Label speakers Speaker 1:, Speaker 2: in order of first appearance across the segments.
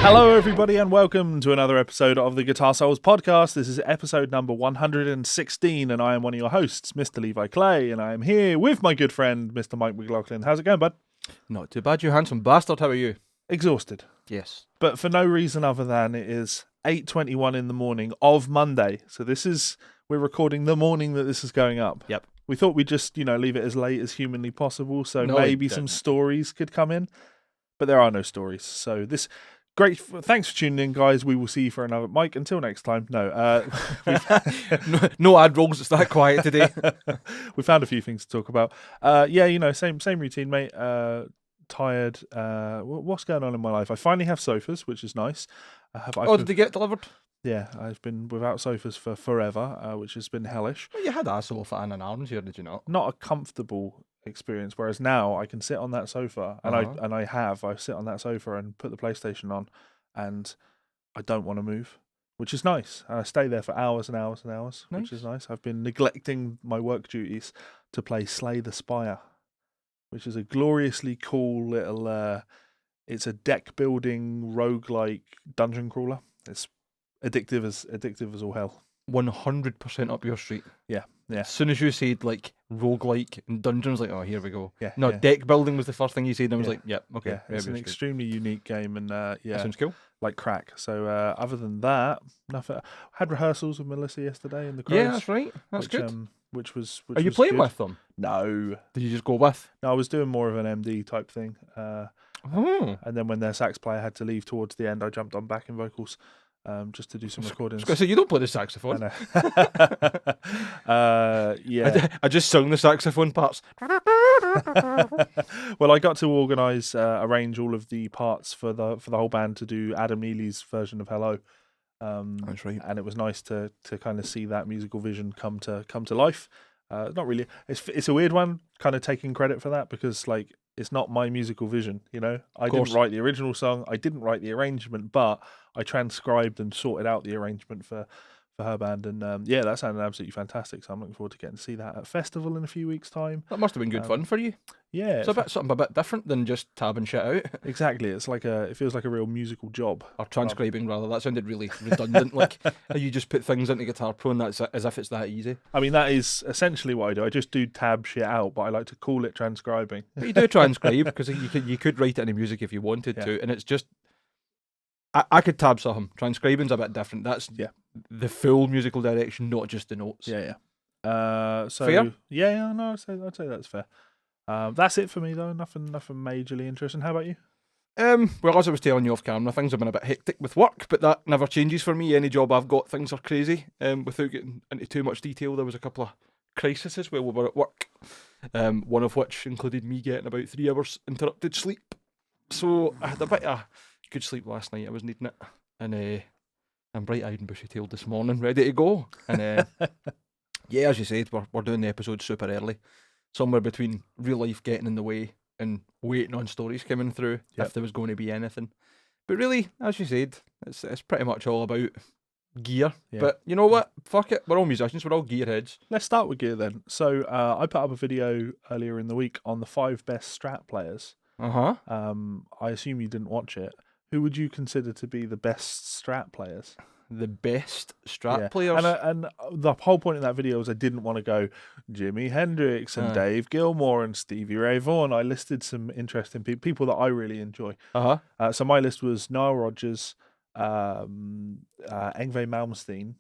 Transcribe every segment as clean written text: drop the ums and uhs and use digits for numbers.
Speaker 1: Hello, everybody, and welcome to another episode of the Guitar Souls podcast. This is episode number 116, and I am one of your hosts, Mr. Levi Clay, and I am here with my good friend, Mr. Mike McLaughlin. How's it going, bud?
Speaker 2: Not too bad, you handsome bastard. How are you?
Speaker 1: Exhausted.
Speaker 2: Yes.
Speaker 1: But for no reason other than it is 8:21 in the morning of Monday. So we're recording the morning that this is going up.
Speaker 2: Yep.
Speaker 1: We thought we'd just, leave it as late as humanly possible, so
Speaker 2: No,
Speaker 1: maybe
Speaker 2: we
Speaker 1: some
Speaker 2: didn't.
Speaker 1: stories could come in. But there are no stories. So great. Thanks for tuning in, guys. We will see you for another. Mike, until next time. No,
Speaker 2: no ad rolls. It's that quiet today.
Speaker 1: we found a few things to talk about. Same routine, mate. Tired. What's going on in my life? I finally have sofas, which is nice.
Speaker 2: Did they get delivered?
Speaker 1: Yeah, I've been without sofas for forever, which has been hellish.
Speaker 2: Well, you had a sofa and an armchair, did you not?
Speaker 1: Not a comfortable experience. Whereas now I can sit on that sofa, and I sit on that sofa and put the PlayStation on, and I don't want to move, which is nice. And I stay there for hours and hours and hours, which is nice. I've been neglecting my work duties to play Slay the Spire, which is a gloriously cool little. It's a deck building roguelike dungeon crawler. It's addictive as all hell.
Speaker 2: 100% up your street.
Speaker 1: Yeah.
Speaker 2: As soon as you said like roguelike and dungeons, like, oh, here we go.
Speaker 1: Yeah.
Speaker 2: No, deck building was the first thing you said, and I was like, yep, okay.
Speaker 1: Yeah, it's an extremely unique game, and
Speaker 2: That sounds cool.
Speaker 1: like crack. So other than that, nothing. I had rehearsals with Melissa yesterday in the Crows.
Speaker 2: Yeah, that's right. That's good.
Speaker 1: Which was
Speaker 2: Are you playing with them?
Speaker 1: No.
Speaker 2: Did you just go with?
Speaker 1: No, I was doing more of an MD type thing.
Speaker 2: Oh.
Speaker 1: And then when their sax player had to leave towards the end, I jumped on backing vocals just to do some recordings.
Speaker 2: So you don't play the saxophone?
Speaker 1: Yeah.
Speaker 2: I just sung the saxophone parts.
Speaker 1: Well, I got to arrange all of the parts for the whole band to do Adam Neely's version of Hello.
Speaker 2: That's right.
Speaker 1: And it was nice to kind of see that musical vision come to life. Not really. It's a weird one, kind of taking credit for that, because like it's not my musical vision. I didn't write the original song. I didn't write the arrangement, but I transcribed and sorted out the arrangement for her band, and that sounded absolutely fantastic. So I'm looking forward to getting to see that at festival in a few weeks' time.
Speaker 2: That must have been good fun for you.
Speaker 1: Yeah,
Speaker 2: It's something a bit different than just tabbing shit out.
Speaker 1: Exactly. It feels like a real musical job.
Speaker 2: Or transcribing, rather. That sounded really redundant. Like, you just put things into Guitar Pro and that's as if it's that easy.
Speaker 1: I mean, that is essentially what I do. I just do tab shit out, but I like to call it transcribing.
Speaker 2: But you do transcribe, because you could write it in music if you wanted to, and it's just... I could tab something. Transcribing's a bit different. That's the full musical direction, not just the notes.
Speaker 1: Yeah.
Speaker 2: Fair?
Speaker 1: Yeah, no, I'd say that's fair. That's it for me though. Nothing majorly interesting. How about you?
Speaker 2: Well, as I was telling you off camera, things have been a bit hectic with work, but that never changes for me. Any job I've got, things are crazy. Without getting into too much detail, there was a couple of crises while we were at work. One of which included me getting about 3 hours interrupted sleep. So I had a bit of good sleep last night. I was needing it, and I'm bright-eyed and bushy-tailed this morning, ready to go. And as you said, we're doing the episode super early. Somewhere between real life getting in the way and waiting on stories coming through, if there was going to be anything. But really, as you said, it's pretty much all about gear. Yeah. But you know what? Fuck it. We're all musicians. We're all gearheads.
Speaker 1: Let's start with gear then. So I put up a video earlier in the week on the 5 best Strat players.
Speaker 2: Uh-huh.
Speaker 1: I assume you didn't watch it. Who would you consider to be the best Strat players?
Speaker 2: The best Strat players?
Speaker 1: And the whole point of that video was I didn't want to go Jimi Hendrix and Dave Gilmour and Stevie Ray Vaughan. I listed some interesting people that I really enjoy. So my list was Nile Rodgers, Yngwie Malmsteen,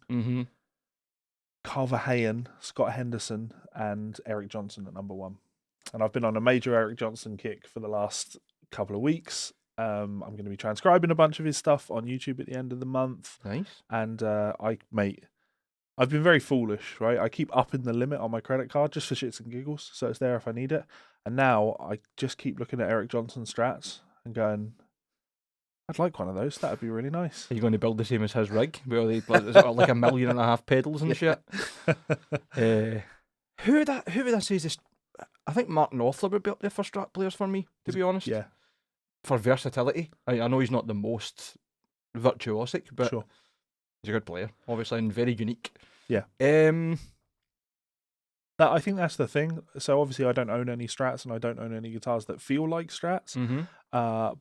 Speaker 1: Carl Verheyen, Scott Henderson, and Eric Johnson at number 1. And I've been on a major Eric Johnson kick for the last couple of weeks. I'm going to be transcribing a bunch of his stuff on YouTube at the end of the month.
Speaker 2: Nice.
Speaker 1: And I've been very foolish, right? I keep upping the limit on my credit card just for shits and giggles, so it's there if I need it. And now I just keep looking at Eric Johnson strats and going, I'd like one of those. That'd be really nice.
Speaker 2: Are you going to build the same as his rig? Where is it like 1.5 million pedals and shit? Who would I say is this? I think Martin Offler would be up there for Strat players for me, to be honest.
Speaker 1: Yeah.
Speaker 2: For versatility. I know he's not the most virtuosic, but he's a good player, obviously, and very unique.
Speaker 1: Yeah. I think that's the thing. So obviously I don't own any Strats and I don't own any guitars that feel like Strats.
Speaker 2: Mm-hmm.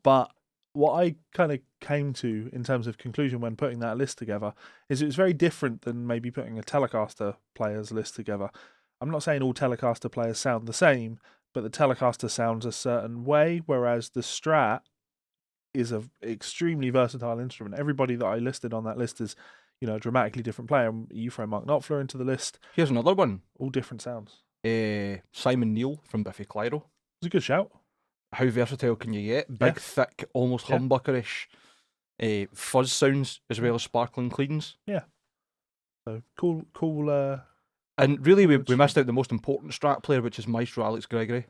Speaker 1: But what I kind of came to in terms of conclusion when putting that list together is it was very different than maybe putting a Telecaster players list together. I'm not saying all Telecaster players sound the same, but the Telecaster sounds a certain way, whereas the Strat is an extremely versatile instrument. Everybody that I listed on that list is, a dramatically different player. You throw Mark Knopfler into the list.
Speaker 2: Here's another one.
Speaker 1: All different sounds.
Speaker 2: Simon Neal from Biffy-Clyro.
Speaker 1: It's a good shout.
Speaker 2: How versatile can you get? Big, thick, almost humbuckerish fuzz sounds as well as sparkling cleans.
Speaker 1: Yeah. So cool.
Speaker 2: And really, we missed out the most important Strat player, which is Maestro Alex Gregory.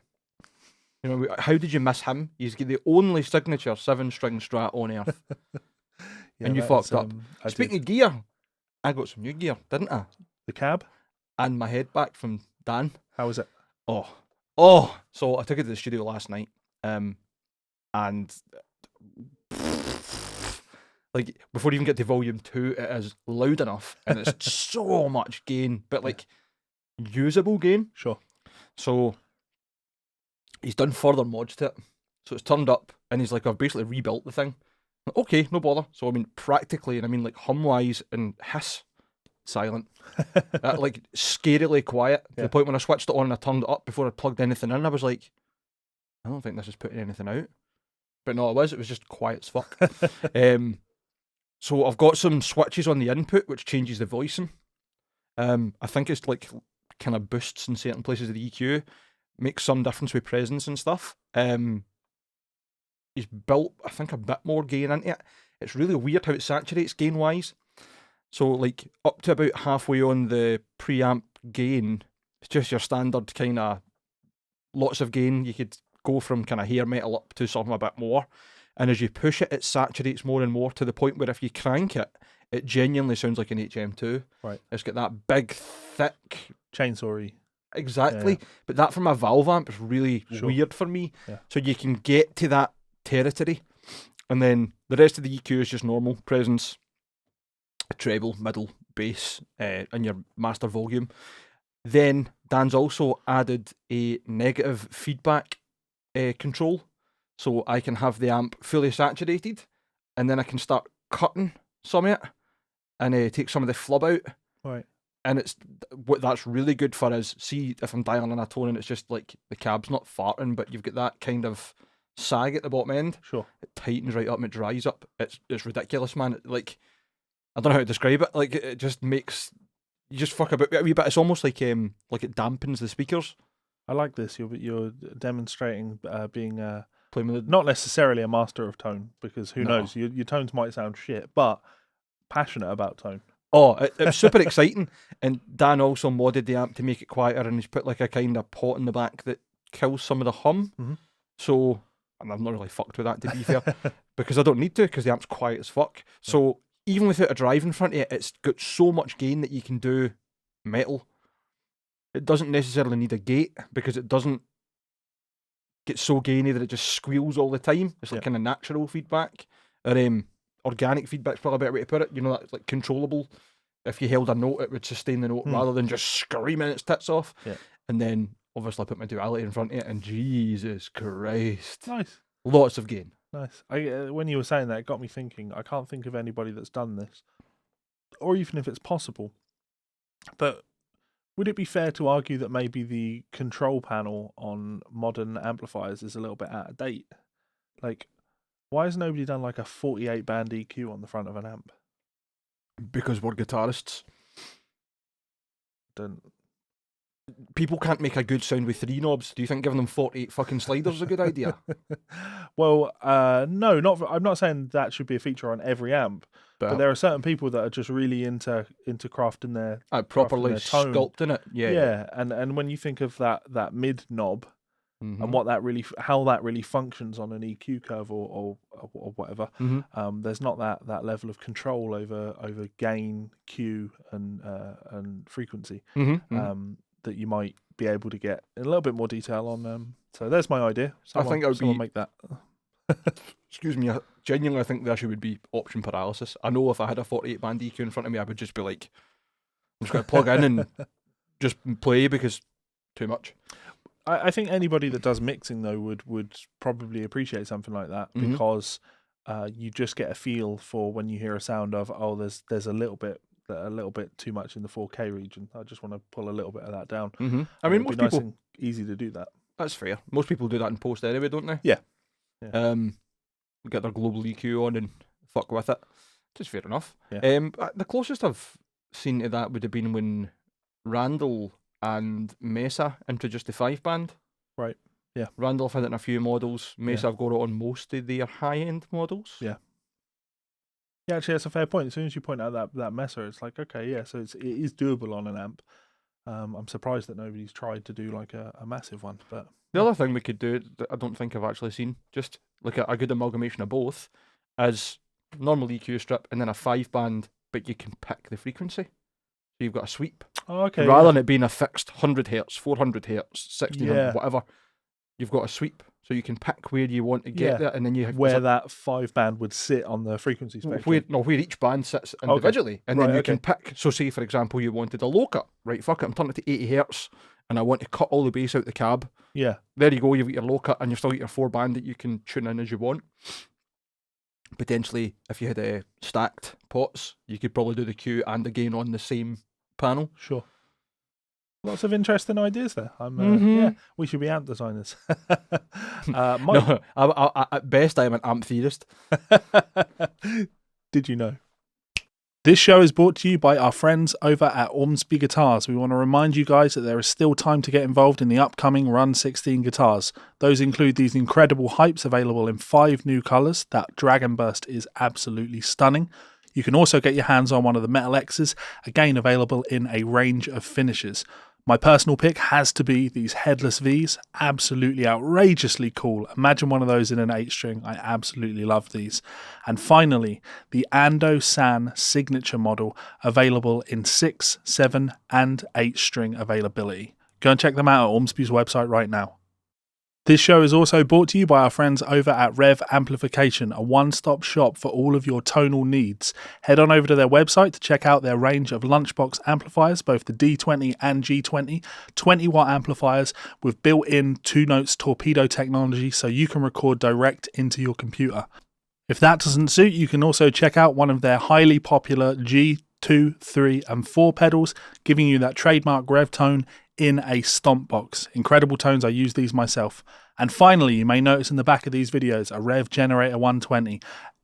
Speaker 2: How did you miss him? He's the only signature 7-string Strat on earth. And you fucked up. Speaking of gear, I got some new gear, didn't I?
Speaker 1: The cab?
Speaker 2: And my head back from Dan.
Speaker 1: How was it?
Speaker 2: Oh! So I took it to the studio last night. And like before you even get to volume 2, it is loud enough and it's so much gain, but like usable gain.
Speaker 1: Sure.
Speaker 2: So he's done further mods to it. So it's turned up and he's like, I've basically rebuilt the thing. Okay, no bother. So I mean practically, and I mean like hum wise and hiss, silent. Like scarily quiet to the point when I switched it on and I turned it up before I plugged anything in, I was like, I don't think this is putting anything out. But no, it was just quiet as fuck. So I've got some switches on the input which changes the voicing. I think it's like kind of boosts in certain places of the EQ, makes some difference with presence and stuff. He's built, I think, a bit more gain into it. It's really weird how it saturates gain wise. So like up to about halfway on the preamp gain, it's just your standard kind of lots of gain. You could go from kind of hair metal up to something a bit more, and as you push it, it saturates more and more to the point where if you crank it, it genuinely sounds like an HM2.
Speaker 1: Right.
Speaker 2: It's got that big, thick
Speaker 1: chainsaw-y.
Speaker 2: Exactly. Yeah. But that from a valve amp is really weird for me.
Speaker 1: Yeah.
Speaker 2: So you can get to that territory, and then the rest of the EQ is just normal presence, treble, middle, bass, and your master volume. Then Dan's also added a negative feedback control, so I can have the amp fully saturated, and then I can start cutting some of it and take some of the flub out.
Speaker 1: Right.
Speaker 2: And it's what that's really good for is, see if I'm dialing in a tone and it's just like the cab's not farting, but you've got that kind of sag at the bottom end.
Speaker 1: Sure.
Speaker 2: It tightens right up and it dries up. It's ridiculous, man. Like, I don't know how to describe it. Like, it just makes you just fuck about a wee bit. It's almost like it dampens the speakers.
Speaker 1: I like this. You're demonstrating being
Speaker 2: playing with
Speaker 1: not necessarily a master of tone, because who knows, your tones might sound shit, but passionate about tone.
Speaker 2: Oh, it was super exciting. And Dan also modded the amp to make it quieter, and he's put like a kind of pot in the back that kills some of the hum.
Speaker 1: Mm-hmm.
Speaker 2: So, and I've not really fucked with that, to be fair, because I don't need to, because the amp's quiet as fuck. So even without a drive in front of it, it's got so much gain that you can do metal. It doesn't necessarily need a gate, because it doesn't get so gainy that it just squeals all the time. It's like kind of natural feedback. Or organic feedback's probably a better way to put it. You know, that's like controllable. If you held a note, it would sustain the note rather than just screaming its tits off.
Speaker 1: Yeah.
Speaker 2: And then obviously I put my duality in front of it, and Jesus Christ.
Speaker 1: Nice.
Speaker 2: Lots of gain.
Speaker 1: Nice. When you were saying that, it got me thinking, I can't think of anybody that's done this, or even if it's possible. But would it be fair to argue that maybe the control panel on modern amplifiers is a little bit out of date? Like, why has nobody done like a 48 band EQ on the front of an amp?
Speaker 2: Because we're guitarists.
Speaker 1: Don't.
Speaker 2: People can't make a good sound with 3 knobs. Do you think giving them 48 fucking sliders is a good idea?
Speaker 1: Well, no, I'm not saying that should be a feature on every amp, but there are certain people that are just really into crafting their
Speaker 2: properly
Speaker 1: tone.
Speaker 2: Sculpting it. Yeah.
Speaker 1: And when you think of that mid knob and what how that really functions on an EQ curve or whatever, there's not that level of control over gain, Q, and frequency. That you might be able to get in a little bit more detail on. So there's my idea.
Speaker 2: I think it would be
Speaker 1: make that.
Speaker 2: Excuse me. Genuinely, I think the issue would be option paralysis. I know if I had a 48 band EQ in front of me, I would just be like, I'm just going to plug in and just play, because too much.
Speaker 1: I think anybody that does mixing though would probably appreciate something like that, because you just get a feel for when you hear a sound of, oh, there's a little bit too much in the 4K region. I just want to pull a little bit of that down.
Speaker 2: I mean, most people,
Speaker 1: nice and easy to do that.
Speaker 2: That's fair. Most people do that in post anyway, don't they?
Speaker 1: Yeah.
Speaker 2: Get their global EQ on and fuck with it. Which is fair enough.
Speaker 1: Yeah.
Speaker 2: The closest I've seen to that would have been when Randall and Mesa introduced the 5-band.
Speaker 1: Right. Yeah.
Speaker 2: Randall found it in a few models. Mesa have got it on most of their high-end models.
Speaker 1: Yeah. Yeah, actually, that's a fair point. As soon as you point out that Mesa, it's like, okay, yeah, so it is doable on an amp. I'm surprised that nobody's tried to do like a massive one. But
Speaker 2: the other thing we could do, that I don't think I've actually seen, just like a good amalgamation of both, is normal EQ strip and then a 5-band, but you can pick the frequency. So you've got a sweep.
Speaker 1: Oh, okay.
Speaker 2: Rather than it being a fixed 100 hertz, 400 hertz, 1600, whatever, you've got a sweep. So you can pick where you want to get it, and then you have
Speaker 1: where that 5-band would sit on the frequency spectrum.
Speaker 2: Where each band sits individually, and then you can pick. So, say for example, you wanted a low cut, right? Fuck it, I'm turning it to 80 hertz, and I want to cut all the bass out the cab.
Speaker 1: Yeah,
Speaker 2: there you go. You've got your low cut, and you've still got your 4-band that you can tune in as you want. Potentially, if you had stacked pots, you could probably do the Q and the gain on the same panel.
Speaker 1: Sure. Lots of interesting ideas there. Yeah, we should be amp designers.
Speaker 2: No, at best, I'm an amp theorist.
Speaker 1: Did you know? This show is brought to you by our friends over at Ormsby Guitars. We want to remind you guys that there is still time to get involved in the upcoming Run 16 guitars. Those include these incredible hypes available in 5 new colours. That Dragon Burst is absolutely stunning. You can also get your hands on one of the Metal X's, again available in a range of finishes. My personal pick has to be these headless Vs, absolutely outrageously cool. Imagine one of those in an 8-string, I absolutely love these. And finally, the Ando San signature model, available in 6, 7 and 8-string availability. Go and check them out at Ormsby's website right now. This show is also brought to you by our friends over at Rev Amplification, a one-stop shop for all of your tonal needs. Head on over to their website to check out their range of lunchbox amplifiers, both the D20 and G20, 20-watt amplifiers with built-in 2-notes torpedo technology so you can record direct into your computer. If that doesn't suit, you can also check out one of their highly popular G2, 3 and 4 pedals, giving you that trademark Rev tone in a stomp box. Incredible tones, I use these myself. And finally, you may notice in the back of these videos a Rev Generator 120,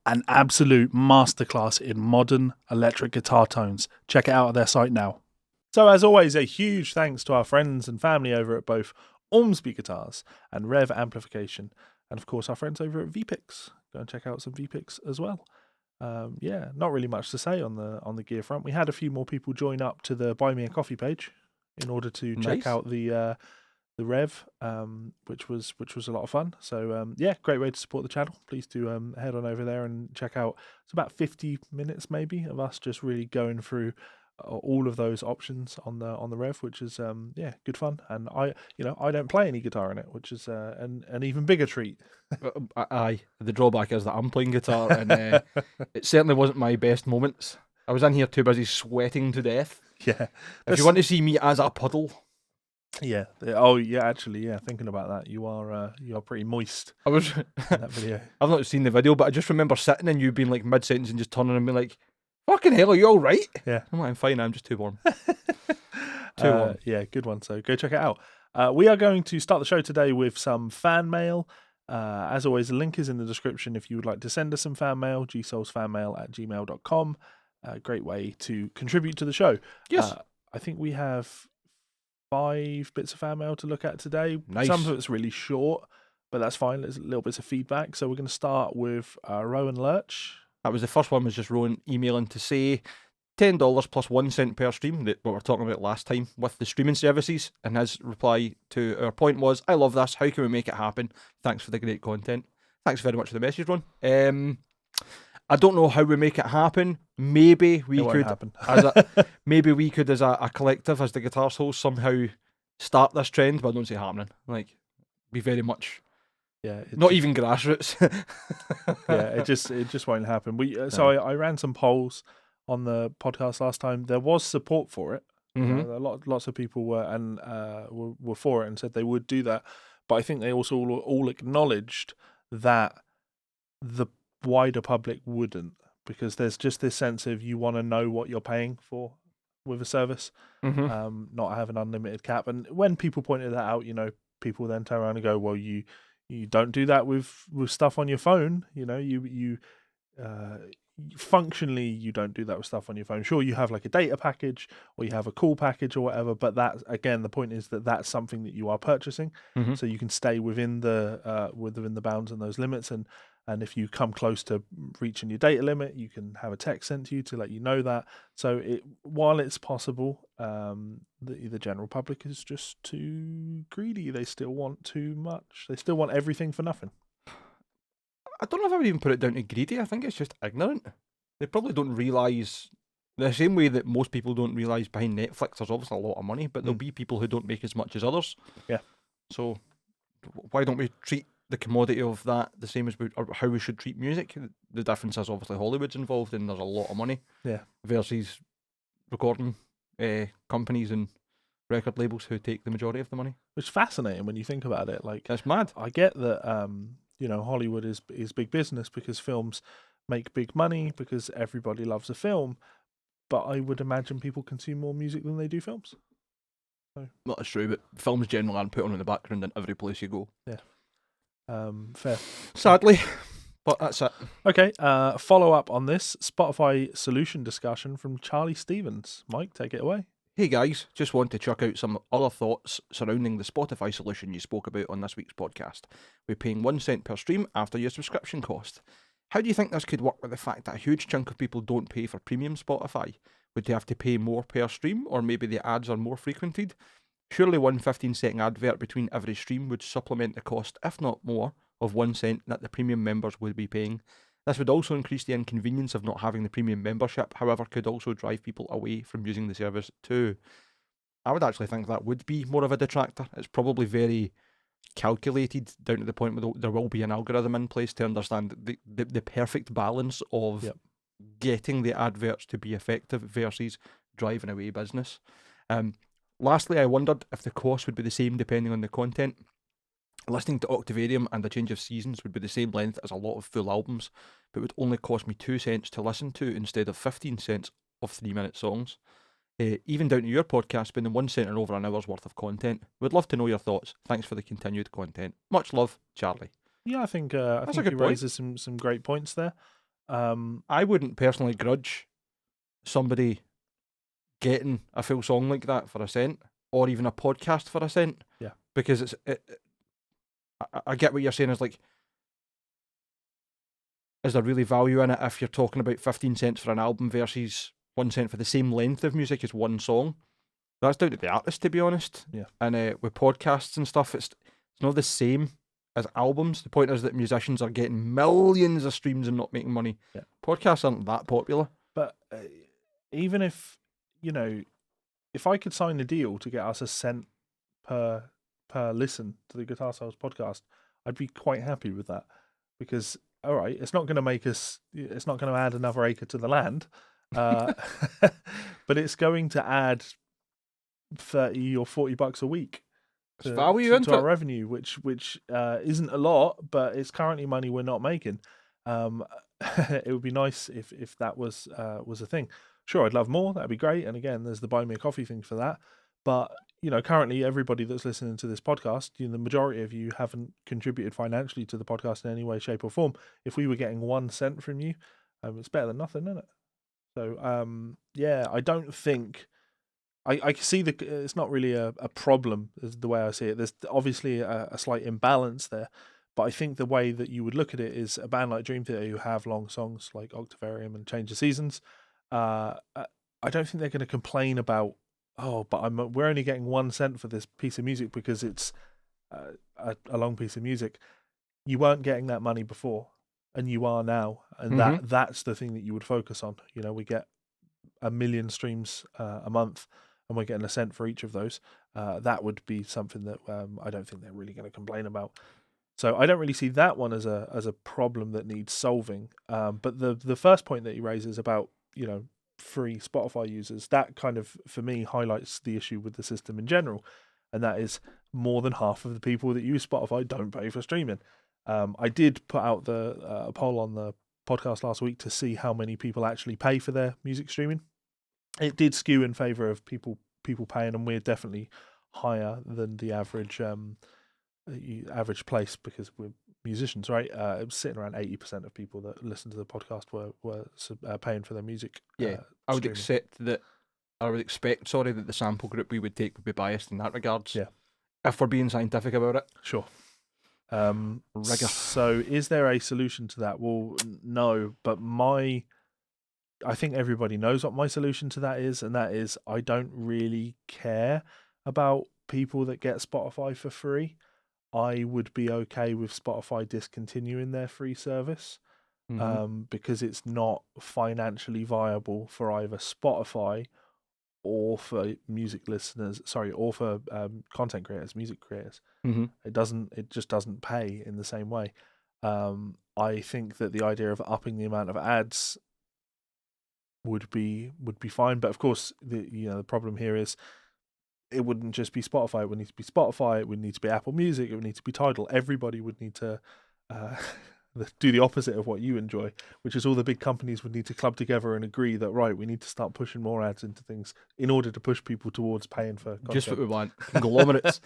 Speaker 1: an absolute masterclass in modern electric guitar tones. Check it out at their site now. So as always, a huge thanks to our friends and family over at both Ormsby Guitars and Rev Amplification, and of course our friends over at VPix. Go and check out some VPix as well. Yeah, not really much to say on the gear front. We had a few more people join up to the Buy Me a Coffee page in order to check out the Rev, which was a lot of fun. So yeah, great way to support the channel. Please do head on over there and check out. It's about 50 minutes maybe of us just really going through all of those options on the Rev, which is yeah, good fun. And I don't play any guitar in it, which is an even bigger treat.
Speaker 2: Aye, the drawback is that I'm playing guitar, and it certainly wasn't my best moments. I was in here too busy sweating to death.
Speaker 1: Yeah.
Speaker 2: If you want to see me as a puddle.
Speaker 1: Yeah. Oh, yeah. Actually, yeah. Thinking about that, you are pretty moist.
Speaker 2: I was
Speaker 1: in that video.
Speaker 2: I've not seen the video, but I just remember sitting and you being like mid sentence and just turning and being like, "Fucking hell, are you all right?"
Speaker 1: Yeah.
Speaker 2: I'm fine. I'm just too warm. Too warm.
Speaker 1: Yeah, good one. So go check it out. We are going to start the show today with some fan mail. As always, the link is in the description if you would like to send us some fan mail. GsolesFanMail@gmail.com. Great way to contribute to the show.
Speaker 2: Yes.
Speaker 1: I think we have 5 bits of fan mail to look at today.
Speaker 2: Nice.
Speaker 1: Some of it's really short, but that's fine. There's little bits of feedback. So we're going to start with Rowan Lurch.
Speaker 2: That was the first one, was just Rowan emailing to say $10 plus 1 cent per stream, that what we were talking about last time with the streaming services. And his reply to our point was, "I love this. How can we make it happen? Thanks for the great content." Thanks very much for the message, Ron. I don't know how we make it happen. Maybe we could, maybe we could, as a collective, as the Guitar Souls, somehow start this trend, but I don't see it happening. Like, be very much, not even grassroots.
Speaker 1: Yeah, it just won't happen. So I ran some polls on the podcast last time. There was support for it. Lots of people were for it and said they would do that. But I think they also all acknowledged that the wider public wouldn't, because there's just this sense of you want to know what you're paying for with a service, not have an unlimited cap. And when people pointed that out, people then turn around and go, well, you don't do that with stuff on your phone. You functionally you don't do that with stuff on your phone. Sure, you have like a data package or you have a call package or whatever, but that, again, the point is that that's something that you are purchasing, so you can stay within the bounds and those limits. And if you come close to reaching your data limit, you can have a text sent to you to let you know that. So while it's possible, the general public is just too greedy. They still want too much. They still want everything for nothing.
Speaker 2: I don't know if I would even put it down to greedy. I think it's just ignorant. They probably don't realise, the same way that most people don't realise behind Netflix there's obviously a lot of money, but there'll be people who don't make as much as others.
Speaker 1: Yeah.
Speaker 2: So why don't we treat the commodity of that the same as or how we should treat music? The difference is obviously Hollywood's involved and there's a lot of money.
Speaker 1: Yeah.
Speaker 2: Versus recording companies and record labels who take the majority of the money.
Speaker 1: Which is fascinating when you think about it. Like,
Speaker 2: that's mad.
Speaker 1: I get that Hollywood is big business because films make big money because everybody loves a film, but I would imagine people consume more music than they do films. So.
Speaker 2: Well, that's true, but films generally aren't put on in the background in every place you go.
Speaker 1: Yeah. Fair.
Speaker 2: Sadly, but that's it.
Speaker 1: Okay, follow up on this Spotify solution discussion from Charlie Stevens. Mike, take it away.
Speaker 2: Hey guys, just want to chuck out some other thoughts surrounding the Spotify solution you spoke about on this week's podcast. We're paying 1 cent per stream after your subscription cost. How do you think this could work with the fact that a huge chunk of people don't pay for premium Spotify? Would they have to pay more per stream, or maybe the ads are more frequented? Surely one 15-second advert between every stream would supplement the cost, if not more, of 1 cent that the premium members would be paying. This would also increase the inconvenience of not having the premium membership, however, could also drive people away from using the service too. I would actually think that would be more of a detractor. It's probably very calculated down to the point where there will be an algorithm in place to understand the perfect balance of getting the adverts to be effective versus driving away business. Lastly, I wondered if the cost would be the same depending on the content. Listening to Octavarium and A Change of Seasons would be the same length as a lot of full albums, but would only cost me 2 cents to listen to instead of 15 cents of 3-minute songs. Even down to your podcast spending 1 cent on over an hour's worth of content. Would love to know your thoughts. Thanks for the continued content. Much love, Charlie.
Speaker 1: Yeah, I think he raises some great points there.
Speaker 2: I wouldn't personally grudge somebody getting a full song like that for a cent, or even a podcast for a cent.
Speaker 1: Yeah,
Speaker 2: because I get what you're saying. Is like, is there really value in it if you're talking about 15 cents for an album versus 1 cent for the same length of music as one song? That's down to the artist, to be honest.
Speaker 1: Yeah.
Speaker 2: And with podcasts and stuff, it's not the same as albums. The point is that musicians are getting millions of streams and not making money.
Speaker 1: Yeah.
Speaker 2: Podcasts aren't that popular.
Speaker 1: But even if, if I could sign a deal to get us a cent per listen to the Guitar Sales podcast, I'd be quite happy with that, because all right, it's not going to add another acre to the land, but it's going to add $30 or $40 a week to our revenue, which isn't a lot, but it's currently money we're not making. It would be nice if that was a thing. Sure, I'd love more. That'd be great. And again, there's the buy me a coffee thing for that. But currently everybody that's listening to this podcast, the majority of you haven't contributed financially to the podcast in any way, shape, or form. If we were getting 1 cent from you, it's better than nothing, isn't it? So I don't think I can see it's not really a problem, is the way I see it. There's obviously a slight imbalance there. But I think the way that you would look at it is a band like Dream Theater, who have long songs like Octavarium and Change of Seasons. I don't think they're going to complain about, but we're only getting 1 cent for this piece of music because it's a long piece of music. You weren't getting that money before, and you are now, and that's the thing that you would focus on. We get 1 million streams a month, and we're getting a cent for each of those. That would be something that I don't think they're really going to complain about. So I don't really see that one as a problem that needs solving. But the first point that he raises about free Spotify users, that kind of, for me, highlights the issue with the system in general, and that is more than half of the people that use Spotify don't pay for streaming. I did put out a poll on the podcast last week to see how many people actually pay for their music streaming. It did skew in favour of people paying, and we're definitely higher than the average place because we're musicians, right? It was sitting around 80% of people that listen to the podcast were paying for their music.
Speaker 2: Yeah, I would expect that. I would expect, that the sample group we would take would be biased in that regards.
Speaker 1: Yeah,
Speaker 2: if we're being scientific about it.
Speaker 1: Sure.
Speaker 2: Rigor.
Speaker 1: So, is there a solution to that? Well, no, but I think everybody knows what my solution to that is, and that is I don't really care about people that get Spotify for free. I would be okay with Spotify discontinuing their free service because it's not financially viable for either Spotify or for music listeners, or for content creators, music creators. It just doesn't pay in the same way. I think that the idea of upping the amount of ads would be fine, but of course the problem here is it wouldn't just be Spotify. It would need to be Spotify. It would need to be Apple Music. It would need to be Tidal. Everybody would need to do the opposite of what you enjoy, which is all the big companies would need to club together and agree that, right, we need to start pushing more ads into things in order to push people towards paying for content.
Speaker 2: Just what we want. Conglomerates.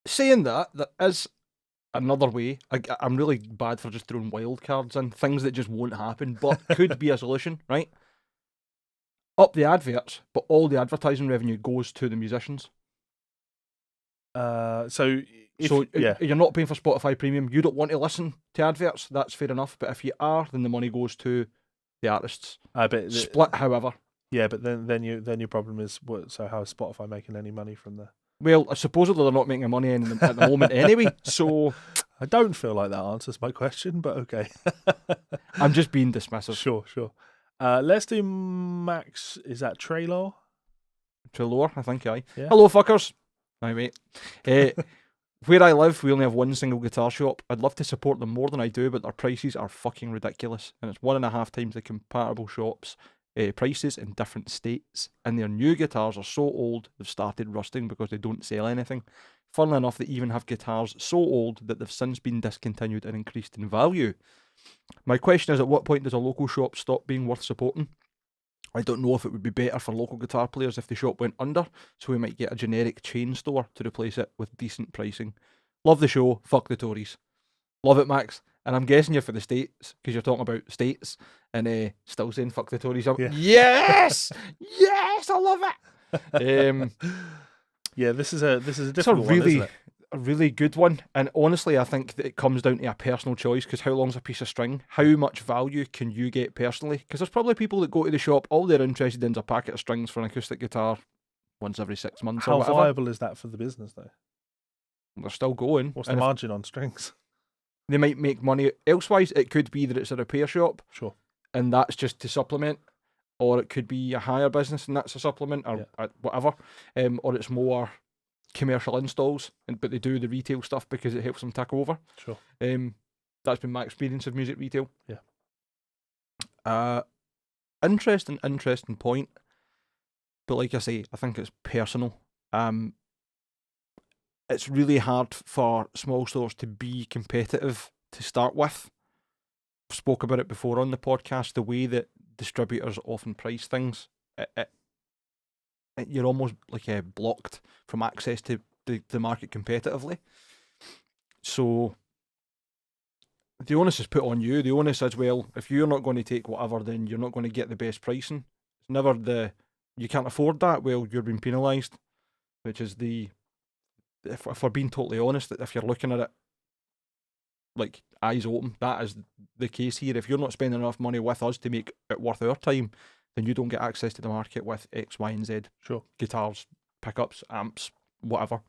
Speaker 2: Saying that, there is another way. I'm really bad for just throwing wild cards in, things that just won't happen, but could be a solution, right? Up the adverts, but all the advertising revenue goes to the musicians.
Speaker 1: So
Speaker 2: you're not paying for Spotify Premium, you don't want to listen to adverts, that's fair enough, but if you are, then the money goes to the artists. Split, however.
Speaker 1: Yeah, but then your problem is, so how is Spotify making any money from the...
Speaker 2: Well, supposedly they're not making money at the moment anyway, so...
Speaker 1: I don't feel like that answers my question, but okay.
Speaker 2: I'm just being dismissive.
Speaker 1: Sure. Let's do Max. Is that Traylor?
Speaker 2: Traylor, I think, aye.
Speaker 1: Yeah.
Speaker 2: Hello, fuckers. Hi, mate. Where I live, we only have one single guitar shop. I'd love to support them more than I do, but their prices are fucking ridiculous. And it's 1.5 times the comparable shops' prices in different states. And their new guitars are so old, they've started rusting because they don't sell anything. Funnily enough, they even have guitars so old that they've since been discontinued and increased in value. My question is, at what point does a local shop stop being worth supporting? I don't know if it would be better for local guitar players if the shop went under, so we might get a generic chain store to replace it with decent pricing. Love the show, fuck the Tories. Love it, Max. And I'm guessing you're for the States, because you're talking about states, and still saying fuck the Tories.
Speaker 1: Yeah.
Speaker 2: Yes! Yes, I love it!
Speaker 1: Yeah, this is a difficult one, isn't it?
Speaker 2: A really good one, and honestly I think that it comes down to a personal choice, because how long's a piece of string? How much value can you get personally? Because there's probably people that go to the shop, all they're interested in is a packet of strings for an acoustic guitar once every 6 months or whatever.
Speaker 1: How viable is that for the business though?
Speaker 2: They're still going.
Speaker 1: What's the margin on strings?
Speaker 2: They might make money elsewise. It could be that it's a repair shop,
Speaker 1: sure,
Speaker 2: and that's just to supplement, or it could be a hire business and that's a supplement, or whatever, or it's more commercial installs, but they do the retail stuff because it helps them take over.
Speaker 1: Sure.
Speaker 2: That's been my experience of music retail.
Speaker 1: Yeah.
Speaker 2: Interesting point. But like I say, I think it's personal. It's really hard for small stores to be competitive to start with. I've spoke about it before on the podcast, the way that distributors often price things. You're almost like blocked from access to the market competitively. So the onus is put on you. The onus is, well, if you're not going to take whatever, then you're not going to get the best pricing. It's never you can't afford that, well, you're being penalised, which is if we're being totally honest, if you're looking at it like eyes open, that is the case here. If you're not spending enough money with us to make it worth our time, then you don't get access to the market with X, Y, and Z.
Speaker 1: Sure.
Speaker 2: Guitars, pickups, amps, whatever.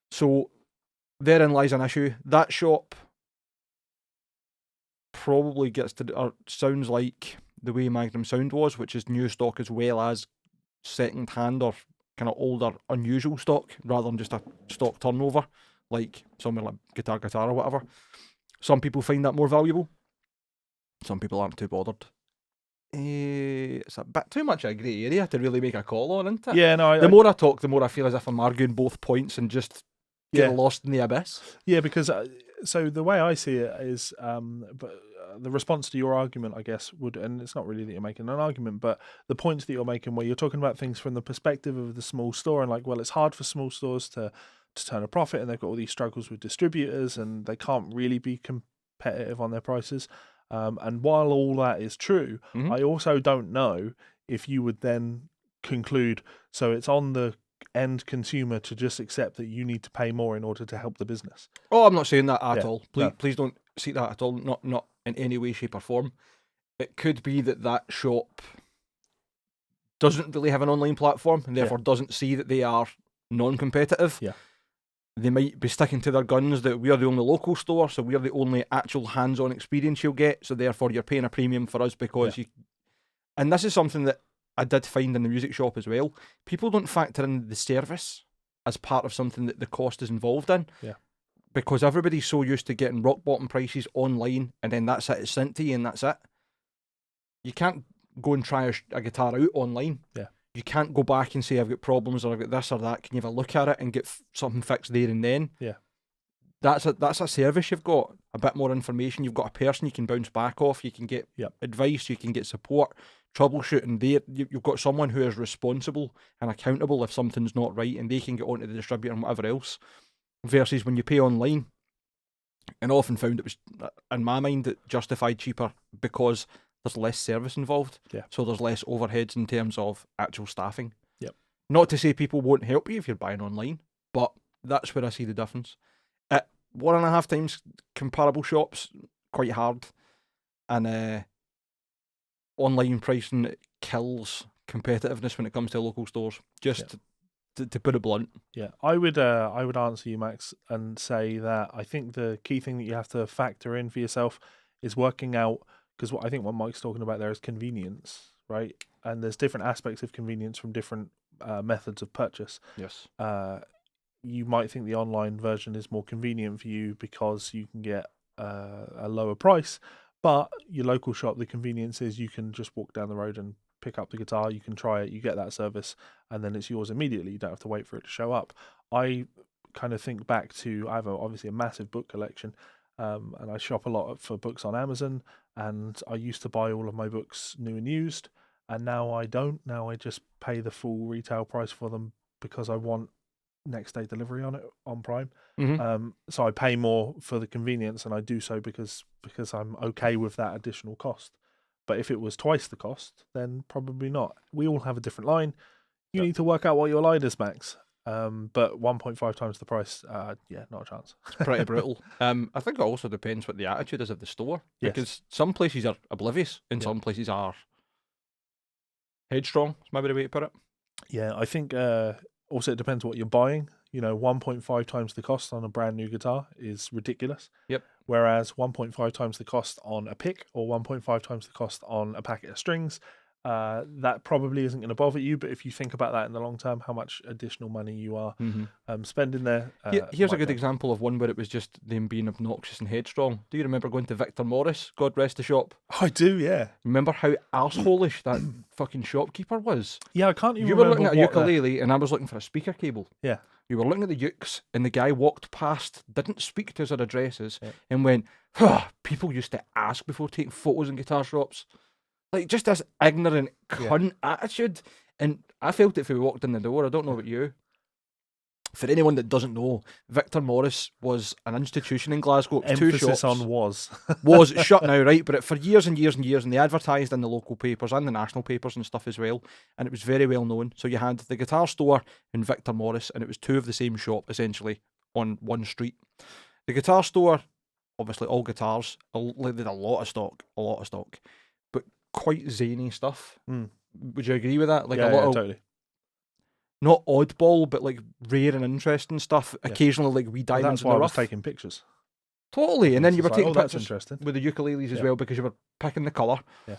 Speaker 2: So therein lies an issue. That shop probably sounds like the way Magnum Sound was, which is new stock as well as second hand or kind of older, unusual stock, rather than just a stock turnover, like somewhere like Guitar or whatever. Some people find that more valuable. Some people aren't too bothered. It's a bit too much of a grey area to really make a call on, isn't it?
Speaker 1: Yeah, no.
Speaker 2: The more I talk, the more I feel as if I'm arguing both points and just get lost in the abyss.
Speaker 1: Yeah, because So the way I see it is, but the response to your argument, I guess, would, and it's not really that you're making an argument, but the points that you're making, where you're talking about things from the perspective of the small store, and like, well, it's hard for small stores to turn a profit, and they've got all these struggles with distributors, and they can't really be competitive on their prices. And while all that is true, I also don't know if you would then conclude, so it's on the end consumer to just accept that you need to pay more in order to help the business.
Speaker 2: Oh, I'm not saying that at all.
Speaker 1: No.
Speaker 2: Please don't see that at all. Not in any way, shape, or form. It could be that shop doesn't really have an online platform and therefore doesn't see that they are non-competitive.
Speaker 1: Yeah.
Speaker 2: They might be sticking to their guns that we are the only local store, so we are the only actual hands-on experience you'll get, so therefore you're paying a premium for us because you... And this is something that I did find in the music shop as well. People don't factor in the service as part of something that the cost is involved in.
Speaker 1: Yeah.
Speaker 2: Because everybody's so used to getting rock bottom prices online, and then that's it, it's sent to you and that's it. You can't go and try a guitar out online.
Speaker 1: Yeah.
Speaker 2: You can't go back and say, I've got problems or I've got this or that. Can you have a look at it and get something fixed there and then?
Speaker 1: Yeah.
Speaker 2: That's a service you've got. A bit more information. You've got a person you can bounce back off. You can get advice. You can get support, troubleshooting. You've got someone who is responsible and accountable if something's not right, and they can get onto the distributor and whatever else. Versus when you pay online, and I often found it was, in my mind, it justified cheaper because there's less service involved.
Speaker 1: Yeah.
Speaker 2: So there's less overheads in terms of actual staffing.
Speaker 1: Yep.
Speaker 2: Not to say people won't help you if you're buying online, but that's where I see the difference. At 1.5 times comparable shops, quite hard. And online pricing kills competitiveness when it comes to local stores. Just to put it blunt.
Speaker 1: Yeah, I would answer you, Max, and say that I think the key thing that you have to factor in for yourself is working out, because I think what Mike's talking about there is convenience, right? And there's different aspects of convenience from different methods of purchase.
Speaker 2: Yes.
Speaker 1: You might think the online version is more convenient for you because you can get a lower price, but your local shop, the convenience is you can just walk down the road and pick up the guitar, you can try it, you get that service, and then it's yours immediately. You don't have to wait for it to show up. I kind of think back to, I have obviously a massive book collection, and I shop a lot for books on Amazon, and I used to buy all of my books new and used, and now I don't. Now I just pay the full retail price for them because I want next day delivery on it on Prime. So I pay more for the convenience, and I do so because I'm okay with that additional cost. But if it was twice the cost, then probably not. We all have a different line. You need to work out what your line is, Max. But 1.5 times the price, not a chance.
Speaker 2: It's pretty brutal. I think it also depends what the attitude is of the store.
Speaker 1: Yes.
Speaker 2: Because some places are oblivious and some places are headstrong, is maybe the way to put it.
Speaker 1: Yeah, I think also it depends what you're buying. 1.5 times the cost on a brand new guitar is ridiculous.
Speaker 2: Yep.
Speaker 1: Whereas 1.5 times the cost on a pick or 1.5 times the cost on a packet of strings, that probably isn't going to bother you. But if you think about that in the long term, how much additional money you are spending there.
Speaker 2: Here's a good example of one where it was just them being obnoxious and headstrong. Do you remember going to Victor Morris, God rest the shop?
Speaker 1: I do, yeah.
Speaker 2: Remember how arseholish that fucking shopkeeper was?
Speaker 1: Yeah, I can't even
Speaker 2: You
Speaker 1: remember.
Speaker 2: were looking at a ukulele and I was looking for a speaker cable.
Speaker 1: Yeah.
Speaker 2: You were looking at the ukes and the guy walked past, didn't speak to us at addresses, and went, people used to ask before taking photos in guitar shops. Like, just this ignorant cunt attitude. And I felt it if we walked in the door. I don't know about you. For anyone that doesn't know, Victor Morris was an institution in Glasgow. It was
Speaker 1: Emphasis
Speaker 2: 2 shops.
Speaker 1: on was.
Speaker 2: Was shut now, right? But for years and years and years, and they advertised in the local papers and the national papers and stuff as well. And it was very well known. So you had the guitar store and Victor Morris, and it was 2 of the same shop, essentially, on one street. The guitar store, obviously all guitars, they did a lot of stock, but quite zany stuff. Would you agree with that? Like a lot of
Speaker 1: totally.
Speaker 2: Not oddball, but like rare and interesting stuff. Yeah. Occasionally, like wee diamonds in the rough.
Speaker 1: That's why I was taking pictures.
Speaker 2: Totally, and then you were taking
Speaker 1: that's
Speaker 2: pictures
Speaker 1: interesting.
Speaker 2: with the ukuleles as well because you were picking the colour.
Speaker 1: Yeah.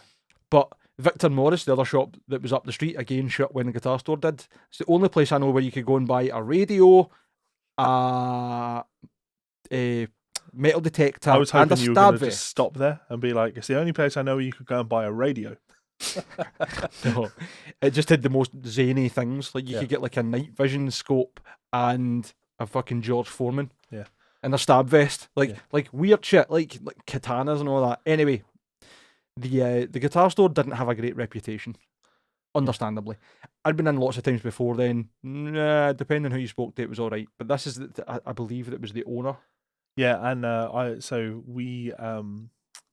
Speaker 2: But Victor Morris, the other shop that was up the street, again shut when the guitar store did. It's the only place I know where you could go and buy a radio, a metal detector,
Speaker 1: I was hoping
Speaker 2: and a
Speaker 1: you were
Speaker 2: stab
Speaker 1: going to just stop there and be like, it's the only place I know where you could go and buy a radio.
Speaker 2: No, it just had the most zany things. Like you could get like a night vision scope and a fucking George Foreman.
Speaker 1: Yeah.
Speaker 2: and a stab vest,
Speaker 1: Yeah.
Speaker 2: like weird shit, like katanas and all that. Anyway, the guitar store didn't have a great reputation, understandably. I'd been in lots of times before then. Depending on who you spoke to, it was all right. But this is, I believe, that it was the owner.
Speaker 1: Yeah, and